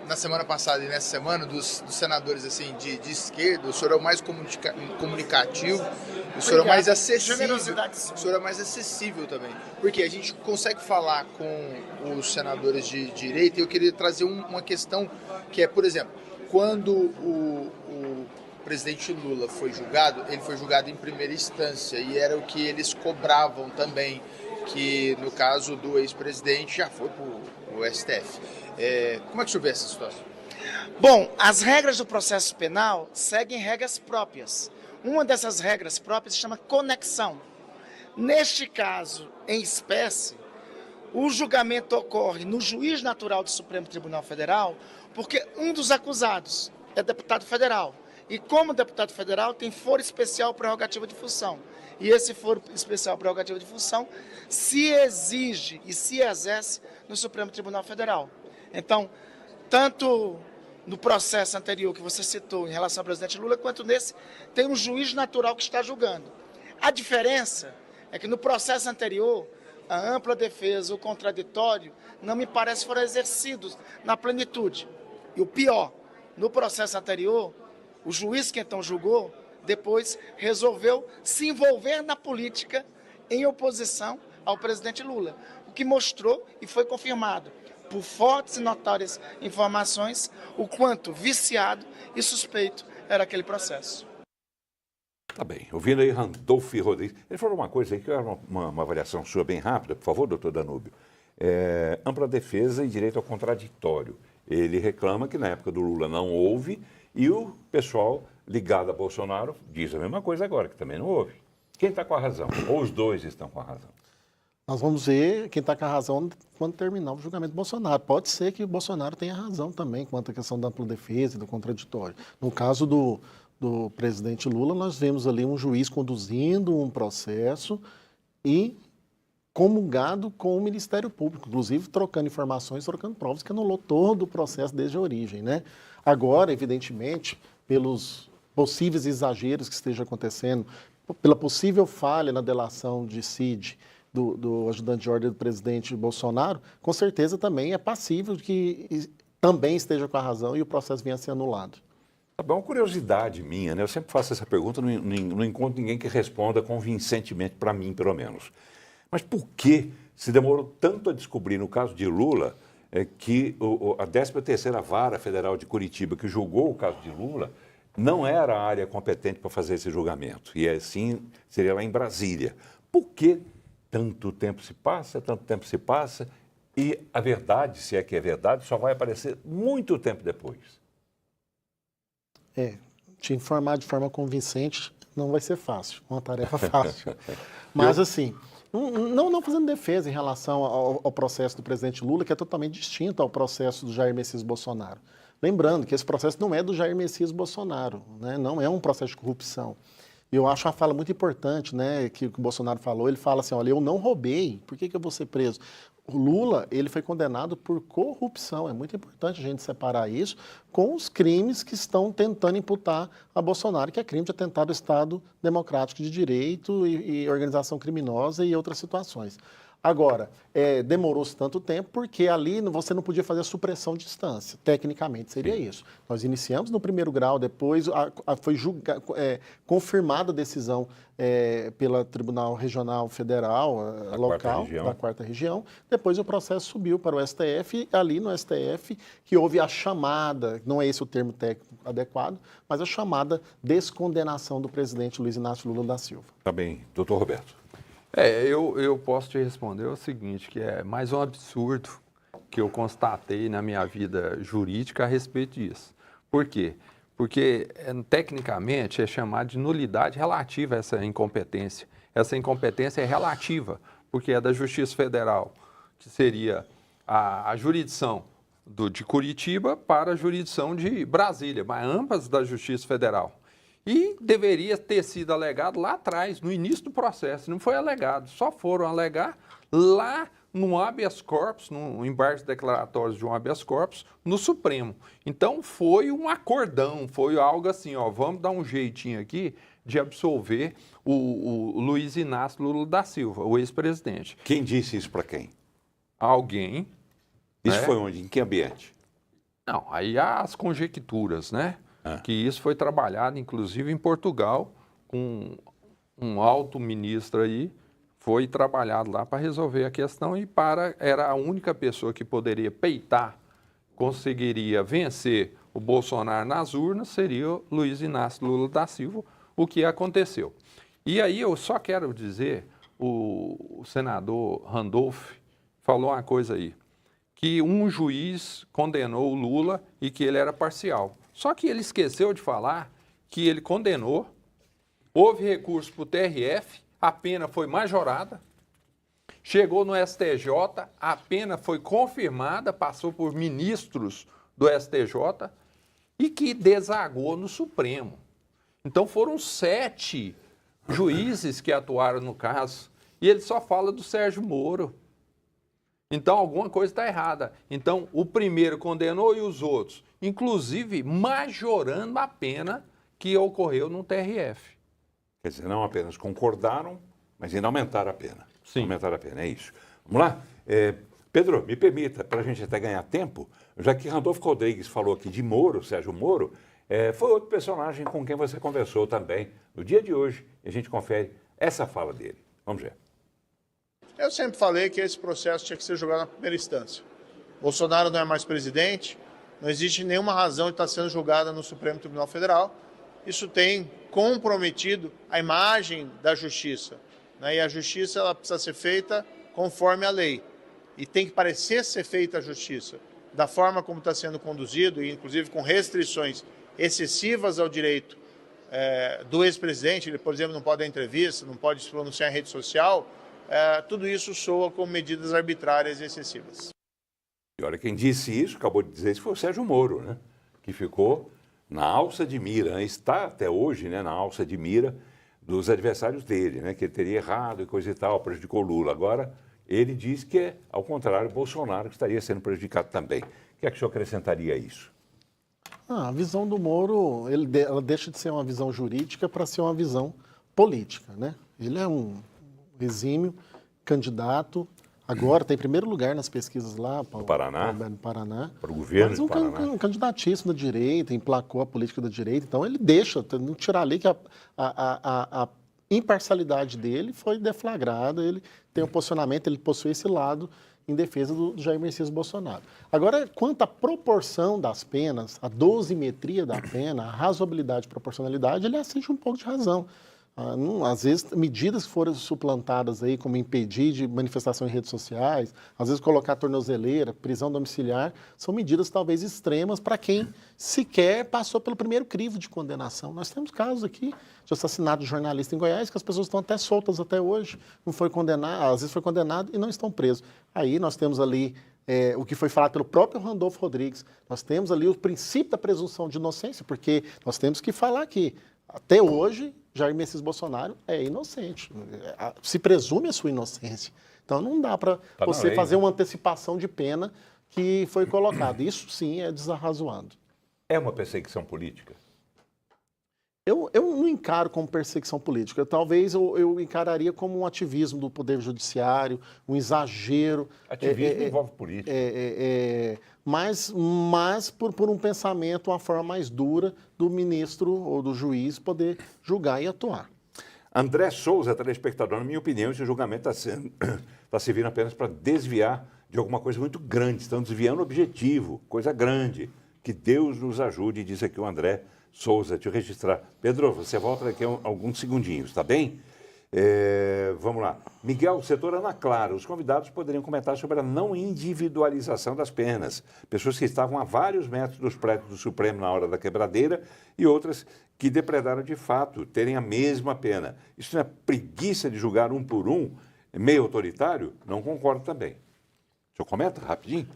Speaker 5: na semana passada e nessa semana, dos senadores assim, de esquerda, o senhor é o mais comunicativo, o senhor é o mais acessível. O senhor é mais acessível também. Porque a gente consegue falar com os senadores de direita, e eu queria trazer uma questão que é, por exemplo, quando o presidente Lula foi julgado, ele foi julgado em primeira instância, e era o que eles cobravam também, que no caso do ex-presidente já foi para o STF. Como é que o senhor vê essa situação?
Speaker 7: Bom, as regras do processo penal seguem regras próprias. Uma dessas regras próprias se chama conexão. Neste caso, em espécie, o julgamento ocorre no juiz natural do Supremo Tribunal Federal, porque um dos acusados é deputado federal. E como deputado federal tem foro especial prerrogativa de função. E esse foro especial prerrogativa de função se exige e se exerce no Supremo Tribunal Federal. Então, tanto no processo anterior que você citou em relação ao presidente Lula, quanto nesse, tem um juiz natural que está julgando. A diferença é que no processo anterior, a ampla defesa, o contraditório, não me parece foram exercidos na plenitude. E o pior, no processo anterior, o juiz que então julgou, depois resolveu se envolver na política em oposição ao presidente Lula, o que mostrou e foi confirmado por fortes e notórias informações o quanto viciado e suspeito era aquele processo.
Speaker 1: Tá bem. Ouvindo aí Randolph Rodrigues, ele falou uma coisa aí que era uma avaliação sua bem rápida, por favor, doutor Danúbio. Ampla defesa e direito ao contraditório. Ele reclama que na época do Lula não houve e o pessoal ligado a Bolsonaro diz a mesma coisa agora, que também não houve. Quem está com a razão? Ou os dois estão com a razão?
Speaker 2: Nós vamos ver quem está com a razão quando terminar o julgamento do Bolsonaro. Pode ser que o Bolsonaro tenha razão também quanto à questão da ampla defesa e do contraditório. No caso do presidente Lula, nós vemos ali um juiz conduzindo um processo e comungado com o Ministério Público, inclusive trocando informações, trocando provas, que anulou todo o processo desde a origem, né? Agora, evidentemente, pelos possíveis exageros que estejam acontecendo, pela possível falha na delação de Cid, do ajudante de ordem do presidente Bolsonaro, com certeza também é passível de que também esteja com a razão e o processo venha a ser anulado.
Speaker 1: Tá bom, uma curiosidade minha, né? Eu sempre faço essa pergunta, não encontro ninguém que responda convincentemente, para mim, pelo menos. Mas por que se demorou tanto a descobrir, no caso de Lula, que a 13ª Vara Federal de Curitiba, que julgou o caso de Lula, não era a área competente para fazer esse julgamento, e assim seria lá em Brasília. Por que tanto tempo se passa, e a verdade, se é que é verdade, só vai aparecer muito tempo depois?
Speaker 2: Te informar de forma convincente não vai ser fácil, uma tarefa fácil. Mas assim, não fazendo defesa em relação ao processo do presidente Lula, que é totalmente distinto ao processo do Jair Messias Bolsonaro. Lembrando que esse processo não é do Jair Messias Bolsonaro, né? Não é um processo de corrupção. Eu acho uma fala muito importante, né, que o Bolsonaro falou. Ele fala assim, olha, eu não roubei, por que eu vou ser preso? O Lula, ele foi condenado por corrupção. É muito importante a gente separar isso com os crimes que estão tentando imputar a Bolsonaro, que é crime de atentado ao Estado Democrático de Direito e organização criminosa e outras situações. Agora, demorou-se tanto tempo porque ali você não podia fazer a supressão de instância. Tecnicamente seria isso. Nós iniciamos no primeiro grau, depois foi confirmada a decisão pela Tribunal Regional Federal, local, da 4ª Região. Depois o processo subiu para o STF, e ali no STF que houve a chamada, não é esse o termo técnico adequado, mas a chamada descondenação do presidente Luiz Inácio Lula da Silva.
Speaker 1: Tá bem. Doutor Roberto.
Speaker 3: Eu posso te responder o seguinte, que é mais um absurdo que eu constatei na minha vida jurídica a respeito disso. Por quê? Porque, tecnicamente, é chamado de nulidade relativa essa incompetência. Essa incompetência é relativa, porque é da Justiça Federal, que seria a jurisdição de Curitiba para a jurisdição de Brasília, mas ambas da Justiça Federal. E deveria ter sido alegado lá atrás, no início do processo. Não foi alegado, só foram alegar lá no habeas corpus, no embargos declaratórios de um habeas corpus, no Supremo. Então foi um acordão, foi algo assim, ó, vamos dar um jeitinho aqui de absolver o Luiz Inácio Lula da Silva, o ex-presidente.
Speaker 1: Quem disse isso para quem?
Speaker 3: Alguém.
Speaker 1: Isso foi onde? Em que ambiente?
Speaker 3: Não, aí há as conjecturas, né? Que isso foi trabalhado, inclusive, em Portugal, com um alto ministro aí, foi trabalhado lá para resolver a questão e era a única pessoa que poderia peitar, conseguiria vencer o Bolsonaro nas urnas, seria o Luiz Inácio Lula da Silva, o que aconteceu. E aí eu só quero dizer, o senador Randolph falou uma coisa aí, que um juiz condenou o Lula e que ele era parcial. Só que ele esqueceu de falar que ele condenou, houve recurso para o TRF, a pena foi majorada, chegou no STJ, a pena foi confirmada, passou por ministros do STJ e que desagou no Supremo. Então foram 7 juízes que atuaram no caso e ele só fala do Sérgio Moro. Então, alguma coisa está errada. Então, o primeiro condenou e os outros, inclusive majorando a pena que ocorreu no TRF.
Speaker 1: Quer dizer, não apenas concordaram, mas ainda aumentaram a pena.
Speaker 3: Sim.
Speaker 1: Aumentaram a pena, é isso. Vamos lá? Pedro, me permita, para a gente até ganhar tempo, já que Randolfo Rodrigues falou aqui de Moro, Sérgio Moro, foi outro personagem com quem você conversou também no dia de hoje, e a gente confere essa fala dele. Vamos ver.
Speaker 8: Eu sempre falei que esse processo tinha que ser julgado na primeira instância. Bolsonaro não é mais presidente, não existe nenhuma razão de estar sendo julgada no Supremo Tribunal Federal. Isso tem comprometido a imagem da justiça, né? E a justiça ela precisa ser feita conforme a lei. E tem que parecer ser feita a justiça da forma como está sendo conduzido, e inclusive com restrições excessivas ao direito do ex-presidente. Ele, por exemplo, não pode dar entrevista, não pode se pronunciar em rede social. Tudo isso soa como medidas arbitrárias e excessivas.
Speaker 1: E olha, quem disse isso, acabou de dizer isso, foi o Sérgio Moro, né? Que ficou na alça de mira, né? Está até hoje, né, na alça de mira dos adversários dele, né? Que ele teria errado e coisa e tal, prejudicou Lula. Agora, ele diz que é, ao contrário, Bolsonaro que estaria sendo prejudicado também. O que é que o senhor acrescentaria a isso?
Speaker 2: A visão do Moro, ela deixa de ser uma visão jurídica para ser uma visão política, né? Ele é um exímio candidato, agora está em primeiro lugar nas pesquisas lá
Speaker 1: no Paraná,
Speaker 2: para
Speaker 1: o governo do Paraná.
Speaker 2: Um candidatíssimo da direita, emplacou a política da direita, então ele deixa, não tirar ali que a imparcialidade dele foi deflagrada, ele tem um posicionamento, ele possui esse lado em defesa do Jair Messias Bolsonaro. Agora, quanto à proporção das penas, a dosimetria da pena, a razoabilidade e proporcionalidade, ele assiste um pouco de razão. Às vezes, medidas que foram suplantadas aí, como impedir de manifestação em redes sociais, às vezes colocar tornozeleira, prisão domiciliar, são medidas talvez extremas para quem sequer passou pelo primeiro crivo de condenação. Nós temos casos aqui de assassinato de jornalista em Goiás, que as pessoas estão até soltas até hoje, não foi condenado, às vezes foi condenado e não estão presos. Aí nós temos ali o que foi falado pelo próprio Randolfo Rodrigues, nós temos ali o princípio da presunção de inocência, porque nós temos que falar que, até hoje, Jair Messias Bolsonaro é inocente. Se presume a sua inocência. Então não dá para você fazer uma antecipação de pena que foi colocada. Isso sim é desarrazoado.
Speaker 1: É uma perseguição política?
Speaker 2: Eu não encaro como perseguição política. Talvez eu encararia como um ativismo do Poder Judiciário, um exagero.
Speaker 1: Ativismo envolve política.
Speaker 2: Mas por um pensamento, uma forma mais dura do ministro ou do juiz poder julgar e atuar.
Speaker 1: André Souza, telespectador, na minha opinião, esse julgamento está servindo apenas para desviar de alguma coisa muito grande. Estão desviando o objetivo, coisa grande. Que Deus nos ajude, diz aqui o André Souza, te registrar. Pedro, você volta daqui a alguns segundinhos, tá bem? Vamos lá. Miguel, setor Ana Clara, os convidados poderiam comentar sobre a não individualização das penas. Pessoas que estavam a vários metros dos prédios do Supremo na hora da quebradeira e outras que depredaram de fato, terem a mesma pena. Isso não é preguiça de julgar um por um, meio autoritário? Não concordo também. O senhor comenta rapidinho?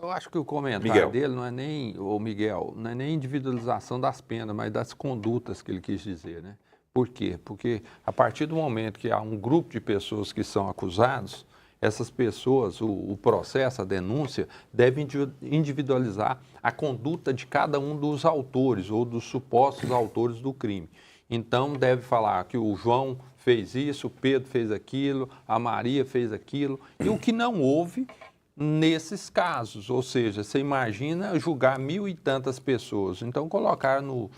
Speaker 3: Eu acho que o comentário dele não é nem, Miguel, não é nem individualização das penas, mas das condutas que ele quis dizer, né? Por quê? Porque a partir do momento que há um grupo de pessoas que são acusados, essas pessoas, o processo, a denúncia, deve individualizar a conduta de cada um dos autores ou dos supostos autores do crime. Então, deve falar que o João fez isso, o Pedro fez aquilo, a Maria fez aquilo, e o que não houve, nesses casos. Ou seja, você imagina julgar 1.000 e tantas pessoas. Então, colocar no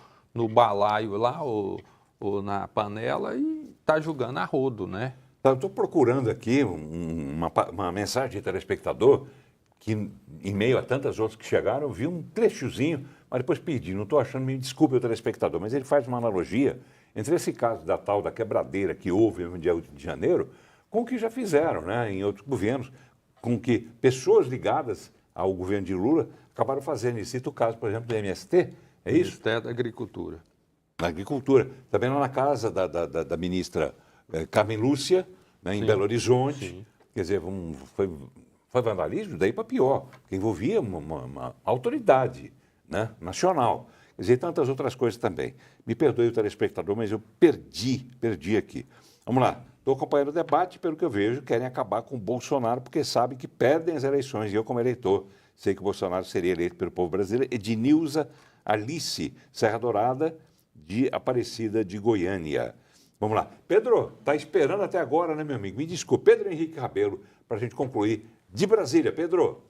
Speaker 3: balaio lá ou na panela e tá julgando a rodo, né?
Speaker 1: Eu estou procurando aqui uma mensagem de telespectador que, em meio a tantas outras que chegaram, eu vi um trechozinho, mas depois perdi, não estou achando, me desculpe o telespectador, mas ele faz uma analogia entre esse caso da tal da quebradeira que houve no dia 8 de janeiro com o que já fizeram, né, em outros governos, com que pessoas ligadas ao governo de Lula acabaram fazendo. E cito o caso, por exemplo, do MST, é isso?
Speaker 3: Ministério da Agricultura.
Speaker 1: Na agricultura. Também lá na casa da ministra Carmen Lúcia, né, em Belo Horizonte.
Speaker 3: Sim.
Speaker 1: Quer dizer, foi vandalismo, daí para pior, que envolvia uma autoridade, né, nacional. Quer dizer, tantas outras coisas também. Me perdoe o telespectador, mas eu perdi aqui. Vamos lá. Estou acompanhando o debate, pelo que eu vejo, querem acabar com o Bolsonaro porque sabem que perdem as eleições. E eu, como eleitor, sei que o Bolsonaro seria eleito pelo povo brasileiro. Ednilza Alice, Serra Dourada, de Aparecida de Goiânia. Vamos lá. Pedro, está esperando até agora, né, meu amigo? Me desculpe. Pedro Henrique Rabelo, para a gente concluir. De Brasília, Pedro.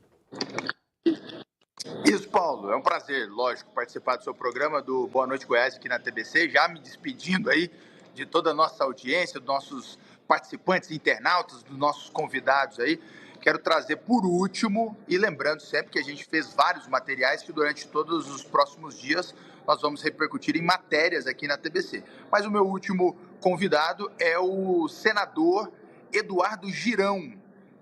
Speaker 5: Isso, Paulo. É um prazer, lógico, participar do seu programa do Boa Noite Goiás aqui na TBC. Já me despedindo aí de toda a nossa audiência, dos nossos participantes, internautas, dos nossos convidados aí. Quero trazer por último, e lembrando sempre que a gente fez vários materiais que durante todos os próximos dias nós vamos repercutir em matérias aqui na TBC. Mas o meu último convidado é o senador Eduardo Girão.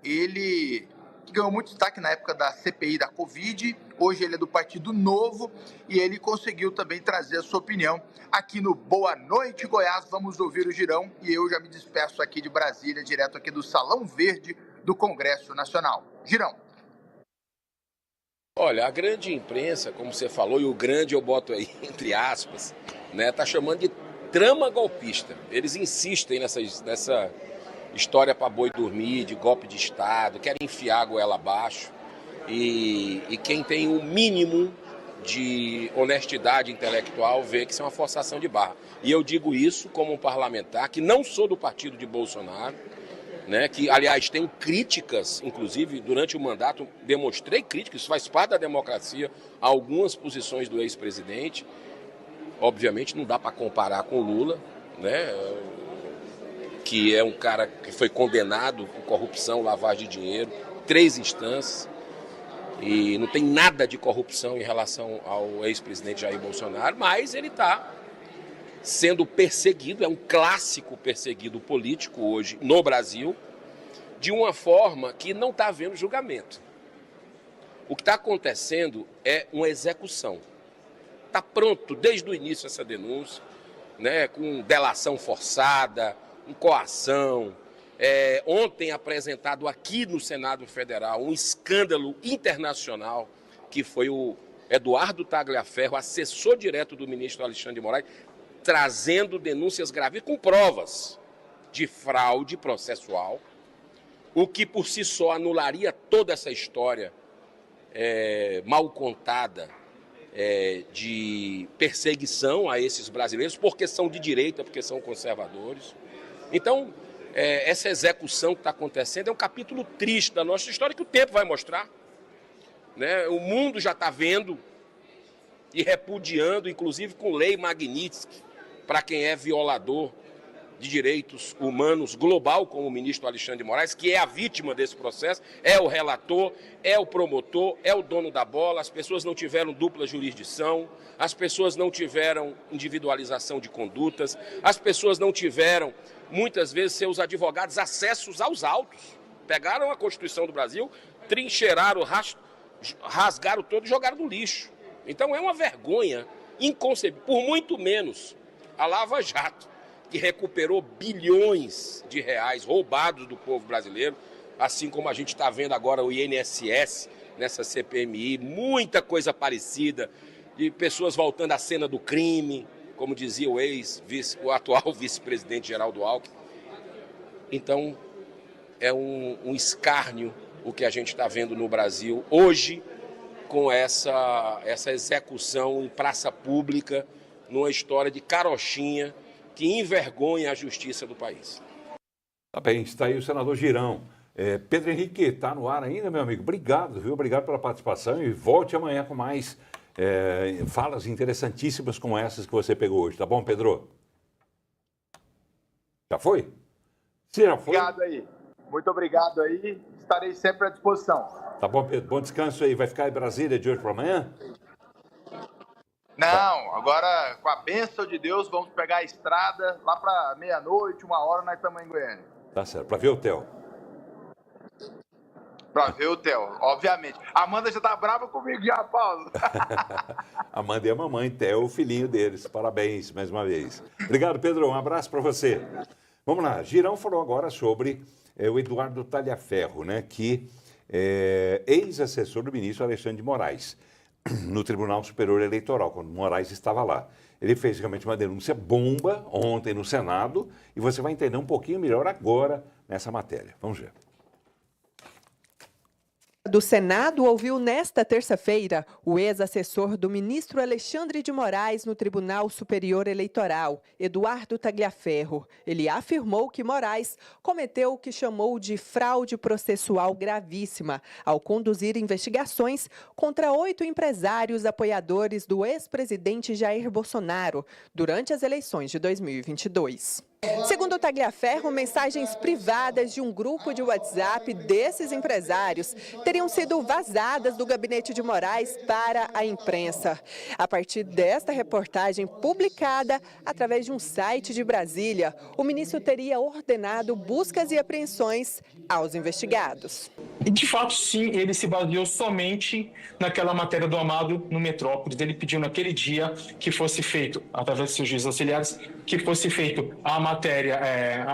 Speaker 5: Ele que ganhou muito destaque na época da CPI da Covid, hoje ele é do Partido Novo e ele conseguiu também trazer a sua opinião aqui no Boa Noite Goiás. Vamos ouvir o Girão e eu já me despeço aqui de Brasília, direto aqui do Salão Verde do Congresso Nacional. Girão.
Speaker 9: Olha, a grande imprensa, como você falou, e o grande eu boto aí entre aspas, né, tá chamando de trama golpista. Eles insistem nessa história para boi dormir, de golpe de Estado, querem enfiar a goela abaixo. E quem tem o mínimo de honestidade intelectual vê que isso é uma forçação de barra. E eu digo isso como um parlamentar que não sou do partido de Bolsonaro, né, que, aliás, tenho críticas, inclusive, durante o mandato, demonstrei críticas, isso faz parte da democracia, a algumas posições do ex-presidente. Obviamente, não dá para comparar com Lula, né, que é um cara que foi condenado por corrupção, lavagem de dinheiro, 3 instâncias, e não tem nada de corrupção em relação ao ex-presidente Jair Bolsonaro, mas ele está sendo perseguido, é um clássico perseguido político hoje no Brasil, de uma forma que não está havendo julgamento. O que está acontecendo é uma execução. Está pronto desde o início essa denúncia, né, com delação forçada, com coação. Ontem apresentado aqui no Senado Federal um escândalo internacional, que foi o Eduardo Tagliaferro, assessor direto do ministro Alexandre de Moraes, trazendo denúncias graves com provas de fraude processual, o que por si só anularia toda essa história mal contada de perseguição a esses brasileiros, porque são de direita, porque são conservadores. Então, essa execução que está acontecendo é um capítulo triste da nossa história que o tempo vai mostrar, né? O mundo já está vendo e repudiando, inclusive com lei Magnitsky, para quem é violador de direitos humanos global, como o ministro Alexandre de Moraes, que é a vítima desse processo, é o relator, é o promotor, é o dono da bola. As pessoas não tiveram dupla jurisdição, as pessoas não tiveram individualização de condutas, as pessoas não tiveram, muitas vezes, seus advogados acessos aos autos. Pegaram a Constituição do Brasil, trincheiraram, rasgaram todo e jogaram no lixo. Então é uma vergonha inconcebível, por muito menos a Lava Jato, que recuperou bilhões de reais roubados do povo brasileiro, assim como a gente está vendo agora o INSS nessa CPMI, muita coisa parecida, de pessoas voltando à cena do crime, como dizia o atual vice-presidente Geraldo Alckmin. Então, é um escárnio o que a gente está vendo no Brasil hoje, com essa execução em praça pública, numa história de carochinha que envergonha a justiça do país.
Speaker 1: Tá bem, está aí o senador Girão. Pedro Henrique, está no ar ainda, meu amigo? Obrigado, viu? Obrigado pela participação e volte amanhã com mais falas interessantíssimas como essas que você pegou hoje. Tá bom, Pedro? Já foi? Se já foi.
Speaker 5: Obrigado aí. Muito obrigado aí. Estarei sempre à disposição.
Speaker 1: Tá bom, Pedro. Bom descanso aí. Vai ficar em Brasília de hoje para amanhã?
Speaker 5: Não, agora com a bênção de Deus, vamos pegar a estrada lá para meia-noite, 1h, nós estamos em Goiânia.
Speaker 1: Tá certo. Para ver o Theo.
Speaker 5: Para ver o Theo, obviamente. A Amanda já tá brava comigo já, Paulo.
Speaker 1: Amanda e a mamãe, Theo, o filhinho deles. Parabéns mais uma vez. Obrigado, Pedro. Um abraço para você. Vamos lá. Girão falou agora sobre o Eduardo Talhaferro, né, que é ex-assessor do ministro Alexandre de Moraes, no Tribunal Superior Eleitoral, quando Moraes estava lá. Ele fez realmente uma denúncia bomba ontem no Senado e você vai entender um pouquinho melhor agora nessa matéria. Vamos ver.
Speaker 10: Do Senado ouviu nesta terça-feira o ex-assessor do ministro Alexandre de Moraes no Tribunal Superior Eleitoral, Eduardo Tagliaferro. Ele afirmou que Moraes cometeu o que chamou de fraude processual gravíssima ao conduzir investigações contra 8 empresários apoiadores do ex-presidente Jair Bolsonaro durante as eleições de 2022. Segundo Tagliaferro, mensagens privadas de um grupo de WhatsApp desses empresários teriam sido vazadas do gabinete de Moraes para a imprensa. A partir desta reportagem publicada através de um site de Brasília, o ministro teria ordenado buscas e apreensões aos investigados.
Speaker 11: E, de fato, sim, ele se baseou somente naquela matéria do Amado no Metrópolis. Ele pediu naquele dia que fosse feito, através de seus juízes auxiliares, que fosse feito a matéria,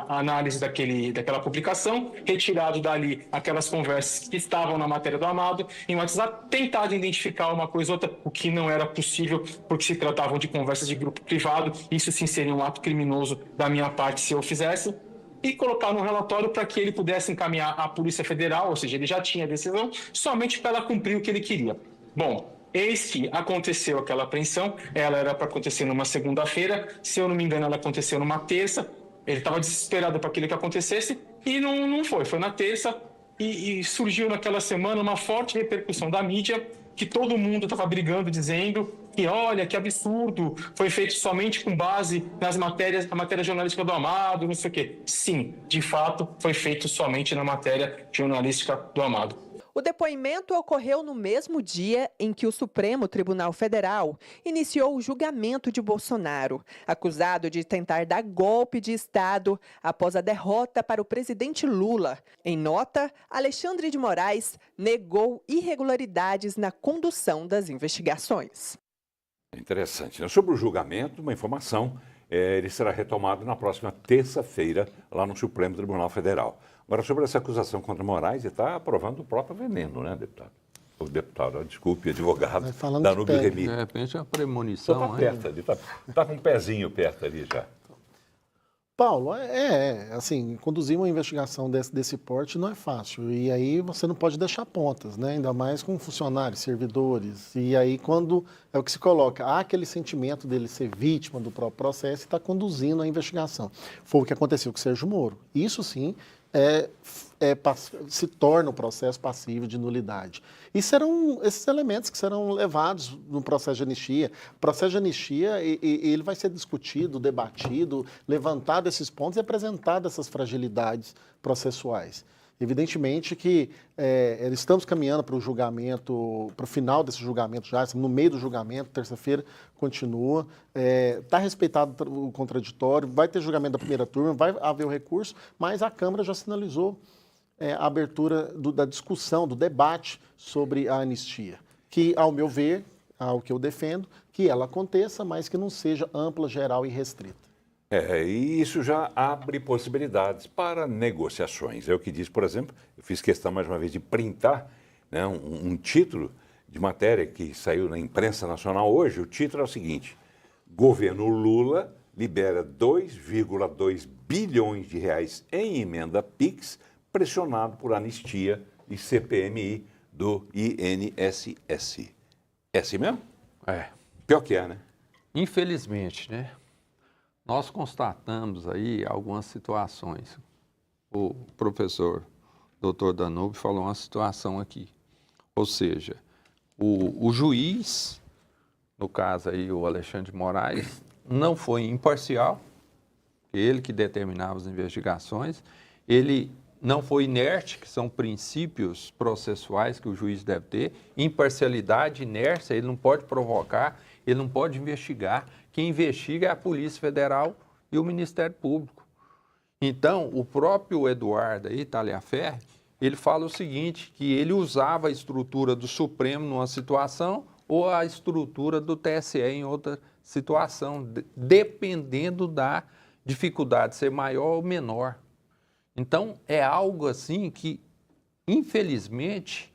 Speaker 11: a análise daquela publicação, retirado dali aquelas conversas que estavam na matéria do Amado, em WhatsApp, tentado identificar uma coisa ou outra, o que não era possível, porque se tratavam de conversas de grupo privado. Isso sim seria um ato criminoso da minha parte se eu fizesse. E colocar no relatório para que ele pudesse encaminhar à Polícia Federal, ou seja, ele já tinha a decisão, somente para ela cumprir o que ele queria. Bom, eis que aconteceu aquela apreensão, ela era para acontecer numa segunda-feira, se eu não me engano ela aconteceu numa terça, ele estava desesperado para aquilo que acontecesse e não foi na terça e surgiu naquela semana uma forte repercussão da mídia, que todo mundo estava brigando, dizendo que, olha, que absurdo, foi feito somente com base nas matérias, na matéria jornalística do Amado, não sei o quê. Sim, de fato, foi feito somente na matéria jornalística do Amado.
Speaker 10: O depoimento ocorreu no mesmo dia em que o Supremo Tribunal Federal iniciou o julgamento de Bolsonaro, acusado de tentar dar golpe de Estado após a derrota para o presidente Lula. Em nota, Alexandre de Moraes negou irregularidades na condução das investigações.
Speaker 1: Interessante, né? Sobre o julgamento, uma informação, ele será retomado na próxima terça-feira, lá no Supremo Tribunal Federal. Agora, sobre essa acusação contra Moraes, ele está aprovando o próprio veneno, né, deputado? O deputado, desculpe, advogado, Danúbio Remy.
Speaker 3: De repente é uma premonição.
Speaker 1: Está perto ali, está com um pezinho perto ali já.
Speaker 2: Paulo, assim, conduzir uma investigação desse porte não é fácil. E aí você não pode deixar pontas, né? Ainda mais com funcionários, servidores. E aí quando é o que se coloca, há aquele sentimento dele ser vítima do próprio processo e está conduzindo a investigação. Foi o que aconteceu com o Sérgio Moro. Isso sim se torna o processo passível de nulidade. E serão esses elementos que serão levados no processo de anistia. O processo de anistia, ele vai ser discutido, debatido, levantado esses pontos e apresentado essas fragilidades processuais. Evidentemente que estamos caminhando para o julgamento, para o final desse julgamento já, estamos no meio do julgamento, terça-feira continua, está respeitado o contraditório, vai ter julgamento da primeira turma, vai haver o recurso, mas a Câmara já sinalizou a abertura da discussão, do debate sobre a anistia, que, ao meu ver, ao que eu defendo, que ela aconteça, mas que não seja ampla, geral e restrita.
Speaker 1: E isso já abre possibilidades para negociações. É o que diz, por exemplo, eu fiz questão mais uma vez de printar, né, um título de matéria que saiu na imprensa nacional hoje. O título é o seguinte: governo Lula libera 2,2 bilhões de reais em emenda PIX, pressionado por anistia e CPMI do INSS. É assim mesmo?
Speaker 3: É.
Speaker 1: Pior que é, né?
Speaker 3: Infelizmente, né? Nós constatamos aí algumas situações. O professor doutor Danúbio falou uma situação aqui. Ou seja, o juiz, no caso aí o Alexandre de Moraes, não foi imparcial, ele que determinava as investigações, ele não foi inerte, que são princípios processuais que o juiz deve ter, imparcialidade, inércia, ele não pode provocar, ele não pode investigar. Quem investiga é a Polícia Federal e o Ministério Público. Então, o próprio Eduardo aí, Taliaferri, ele fala o seguinte, que ele usava a estrutura do Supremo numa situação ou a estrutura do TSE em outra situação, dependendo da dificuldade ser maior ou menor. Então, é algo assim que, infelizmente,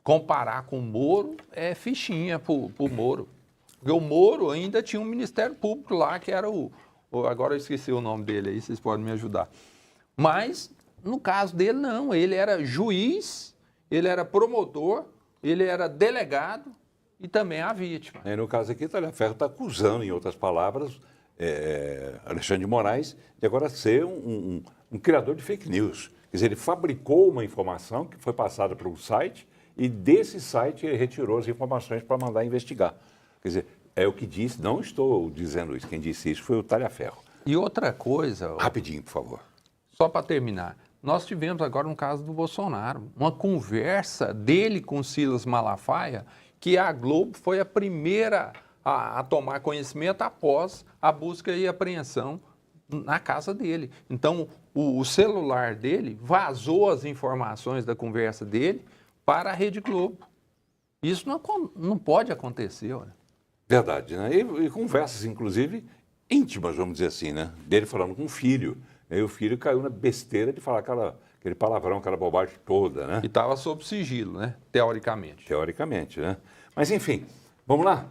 Speaker 3: comparar com o Moro é fichinha para o Moro. Porque o Moro ainda tinha um Ministério Público lá, que era agora eu esqueci o nome dele aí, vocês podem me ajudar. Mas, no caso dele, não. Ele era juiz, ele era promotor, ele era delegado e também a vítima.
Speaker 1: No caso aqui, Taliaferri está acusando, em outras palavras, Alexandre de Moraes de agora ser um criador de fake news. Quer dizer, ele fabricou uma informação que foi passada para um site e desse site ele retirou as informações para mandar investigar. Quer dizer, é o que disse, não estou dizendo isso, quem disse isso foi o Taliaferri.
Speaker 3: E outra coisa...
Speaker 1: Rapidinho, por favor.
Speaker 3: Só para terminar, nós tivemos agora um caso do Bolsonaro, uma conversa dele com Silas Malafaia, que a Globo foi a primeira a tomar conhecimento após a busca e apreensão na casa dele. Então, o celular dele vazou as informações da conversa dele para a Rede Globo. Isso não pode acontecer, olha.
Speaker 1: Verdade, né? E conversas, inclusive, íntimas, vamos dizer assim, né? Dele falando com o filho. E o filho caiu na besteira de falar aquele palavrão, aquela bobagem toda, né?
Speaker 3: E estava sob sigilo, né? Teoricamente.
Speaker 1: Teoricamente, né? Mas, enfim, vamos lá.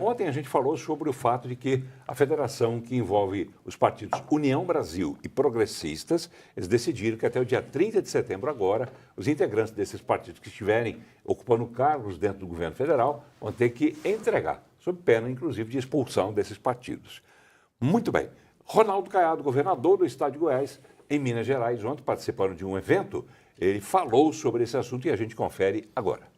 Speaker 1: Ontem a gente falou sobre o fato de que a federação que envolve os partidos União Brasil e Progressistas, eles decidiram que até o dia 30 de setembro agora, os integrantes desses partidos que estiverem ocupando cargos dentro do governo federal vão ter que entregar, sob pena, inclusive, de expulsão desses partidos. Muito bem. Ronaldo Caiado, governador do estado de Goiás, em Minas Gerais, ontem participando de um evento, ele falou sobre esse assunto e a gente confere agora.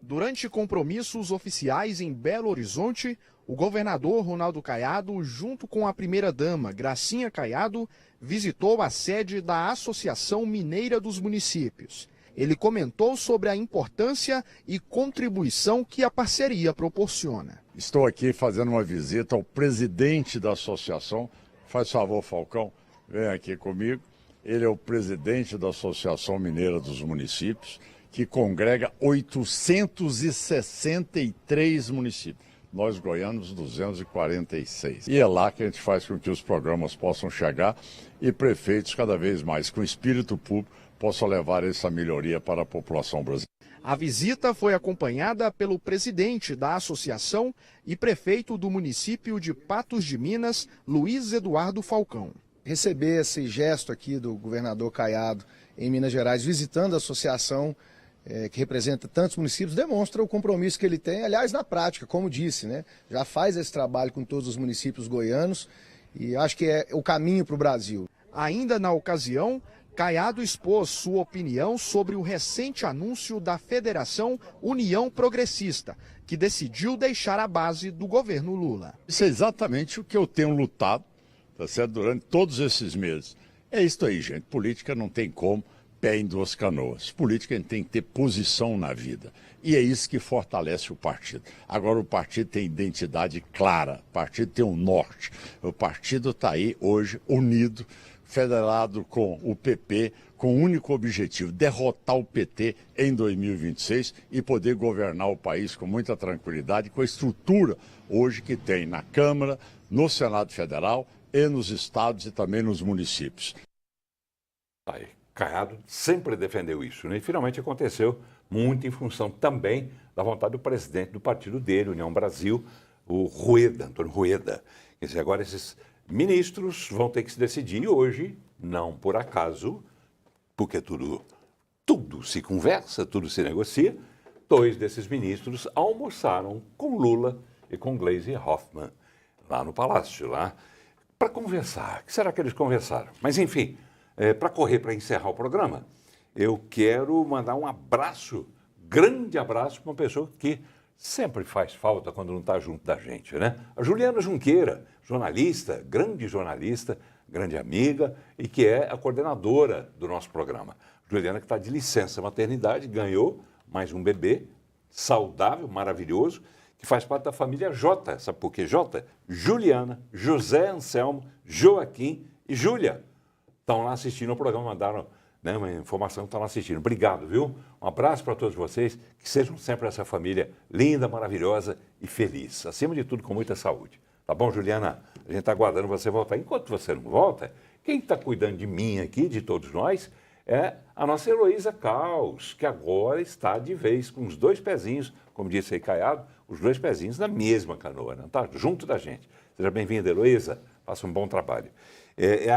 Speaker 12: Durante compromissos oficiais em Belo Horizonte, o governador Ronaldo Caiado, junto com a primeira-dama Gracinha Caiado, visitou a sede da Associação Mineira dos Municípios. Ele comentou sobre a importância e contribuição que a parceria proporciona.
Speaker 13: Estou aqui fazendo uma visita ao presidente da associação. Faz favor, Falcão, vem aqui comigo. Ele é o presidente da Associação Mineira dos Municípios, que congrega 863 municípios. Nós, goianos, 246. E é lá que a gente faz com que os programas possam chegar e prefeitos, cada vez mais com espírito público, possam levar essa melhoria para a população brasileira.
Speaker 12: A visita foi acompanhada pelo presidente da associação e prefeito do município de Patos de Minas, Luiz Eduardo Falcão.
Speaker 14: Receber esse gesto aqui do governador Caiado em Minas Gerais, visitando a associação que representa tantos municípios, demonstra o compromisso que ele tem, aliás, na prática, como disse, né? Já faz esse trabalho com todos os municípios goianos e acho que é o caminho para o Brasil.
Speaker 12: Ainda na ocasião, Caiado expôs sua opinião sobre o recente anúncio da Federação União Progressista, que decidiu deixar a base do governo Lula.
Speaker 13: Isso é exatamente o que eu tenho lutado, tá certo? Durante todos esses meses. É isso aí, gente. Política não tem como pé em duas canoas. Política a gente tem que ter posição na vida. E é isso que fortalece o partido. Agora o partido tem identidade clara, o partido tem um norte. O partido está aí hoje unido, federado com o PP, com o único objetivo, derrotar o PT em 2026 e poder governar o país com muita tranquilidade, com a estrutura hoje que tem na Câmara, no Senado Federal e nos estados e também nos municípios.
Speaker 1: Aí, Caiado sempre defendeu isso, né? E finalmente aconteceu muito em função também da vontade do presidente do partido dele, União Brasil, o Rueda, Antônio Rueda. Quer dizer, agora esses ministros vão ter que se decidir hoje, não por acaso, porque tudo se conversa, tudo se negocia. 2 desses ministros almoçaram com Lula e com Gleisi Hoffmann, lá no Palácio, lá, para conversar. O que será que eles conversaram? Mas, enfim, Para correr, para encerrar o programa, eu quero mandar um abraço, grande abraço, para uma pessoa que sempre faz falta quando não está junto da gente, né? A Juliana Junqueira, jornalista, grande amiga e que é a coordenadora do nosso programa. Juliana, que está de licença maternidade, ganhou mais um bebê saudável, maravilhoso, que faz parte da família J. Sabe por quê, J? Juliana, José Anselmo, Joaquim e Júlia. Estão lá assistindo o programa, mandaram, né, uma informação que estão lá assistindo. Obrigado, viu? Um abraço para todos vocês, que sejam sempre essa família linda, maravilhosa e feliz. Acima de tudo, com muita saúde. Tá bom, Juliana? A gente está aguardando você voltar. Enquanto você não volta, quem está cuidando de mim aqui, de todos nós, é a nossa Heloísa Caos, que agora está de vez com os 2 pezinhos, como disse aí Caiado, os 2 pezinhos na mesma canoa, né? Tá junto da gente. Seja bem-vinda, Heloísa. Faça um bom trabalho.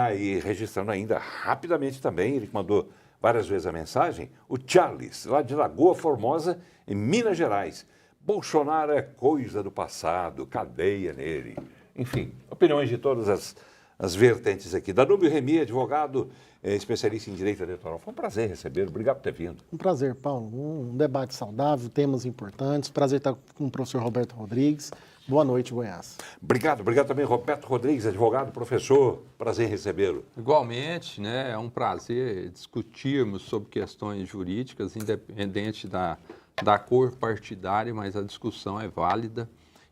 Speaker 1: Aí, registrando ainda rapidamente também, ele mandou várias vezes a mensagem, o Charles, lá de Lagoa Formosa, em Minas Gerais. Bolsonaro é coisa do passado, cadeia nele. Enfim, opiniões de todas as vertentes aqui. Danúbio Remy, advogado, especialista em direito eleitoral. Foi um prazer recebê-lo. Obrigado por ter vindo.
Speaker 2: Um prazer, Paulo. Um debate saudável, temas importantes. Prazer estar com o professor Roberto Rodrigues. Boa noite, Goiás.
Speaker 1: Obrigado também, Roberto Rodrigues, advogado, professor. Prazer recebê-lo.
Speaker 3: Igualmente, né? É um prazer discutirmos sobre questões jurídicas, independente da cor partidária, mas a discussão é válida.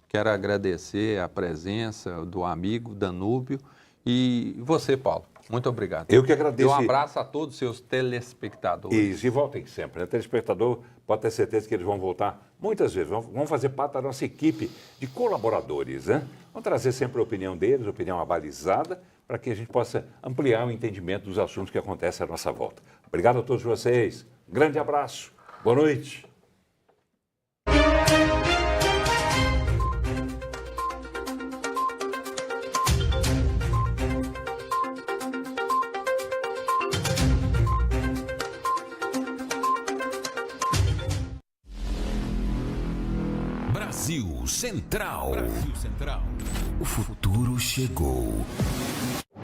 Speaker 3: Quero agradecer a presença do amigo Danúbio e você, Paulo. Muito obrigado.
Speaker 1: Eu que agradeço.
Speaker 3: Um abraço a todos os seus telespectadores.
Speaker 1: Isso, e voltem sempre. Né? Telespectador, pode ter certeza que eles vão voltar muitas vezes. Vão fazer parte da nossa equipe de colaboradores. Né? Vão trazer sempre a opinião deles, opinião abalizada, para que a gente possa ampliar o entendimento dos assuntos que acontecem à nossa volta. Obrigado a todos vocês. Um grande abraço. Boa noite.
Speaker 15: Brasil Central. O futuro chegou.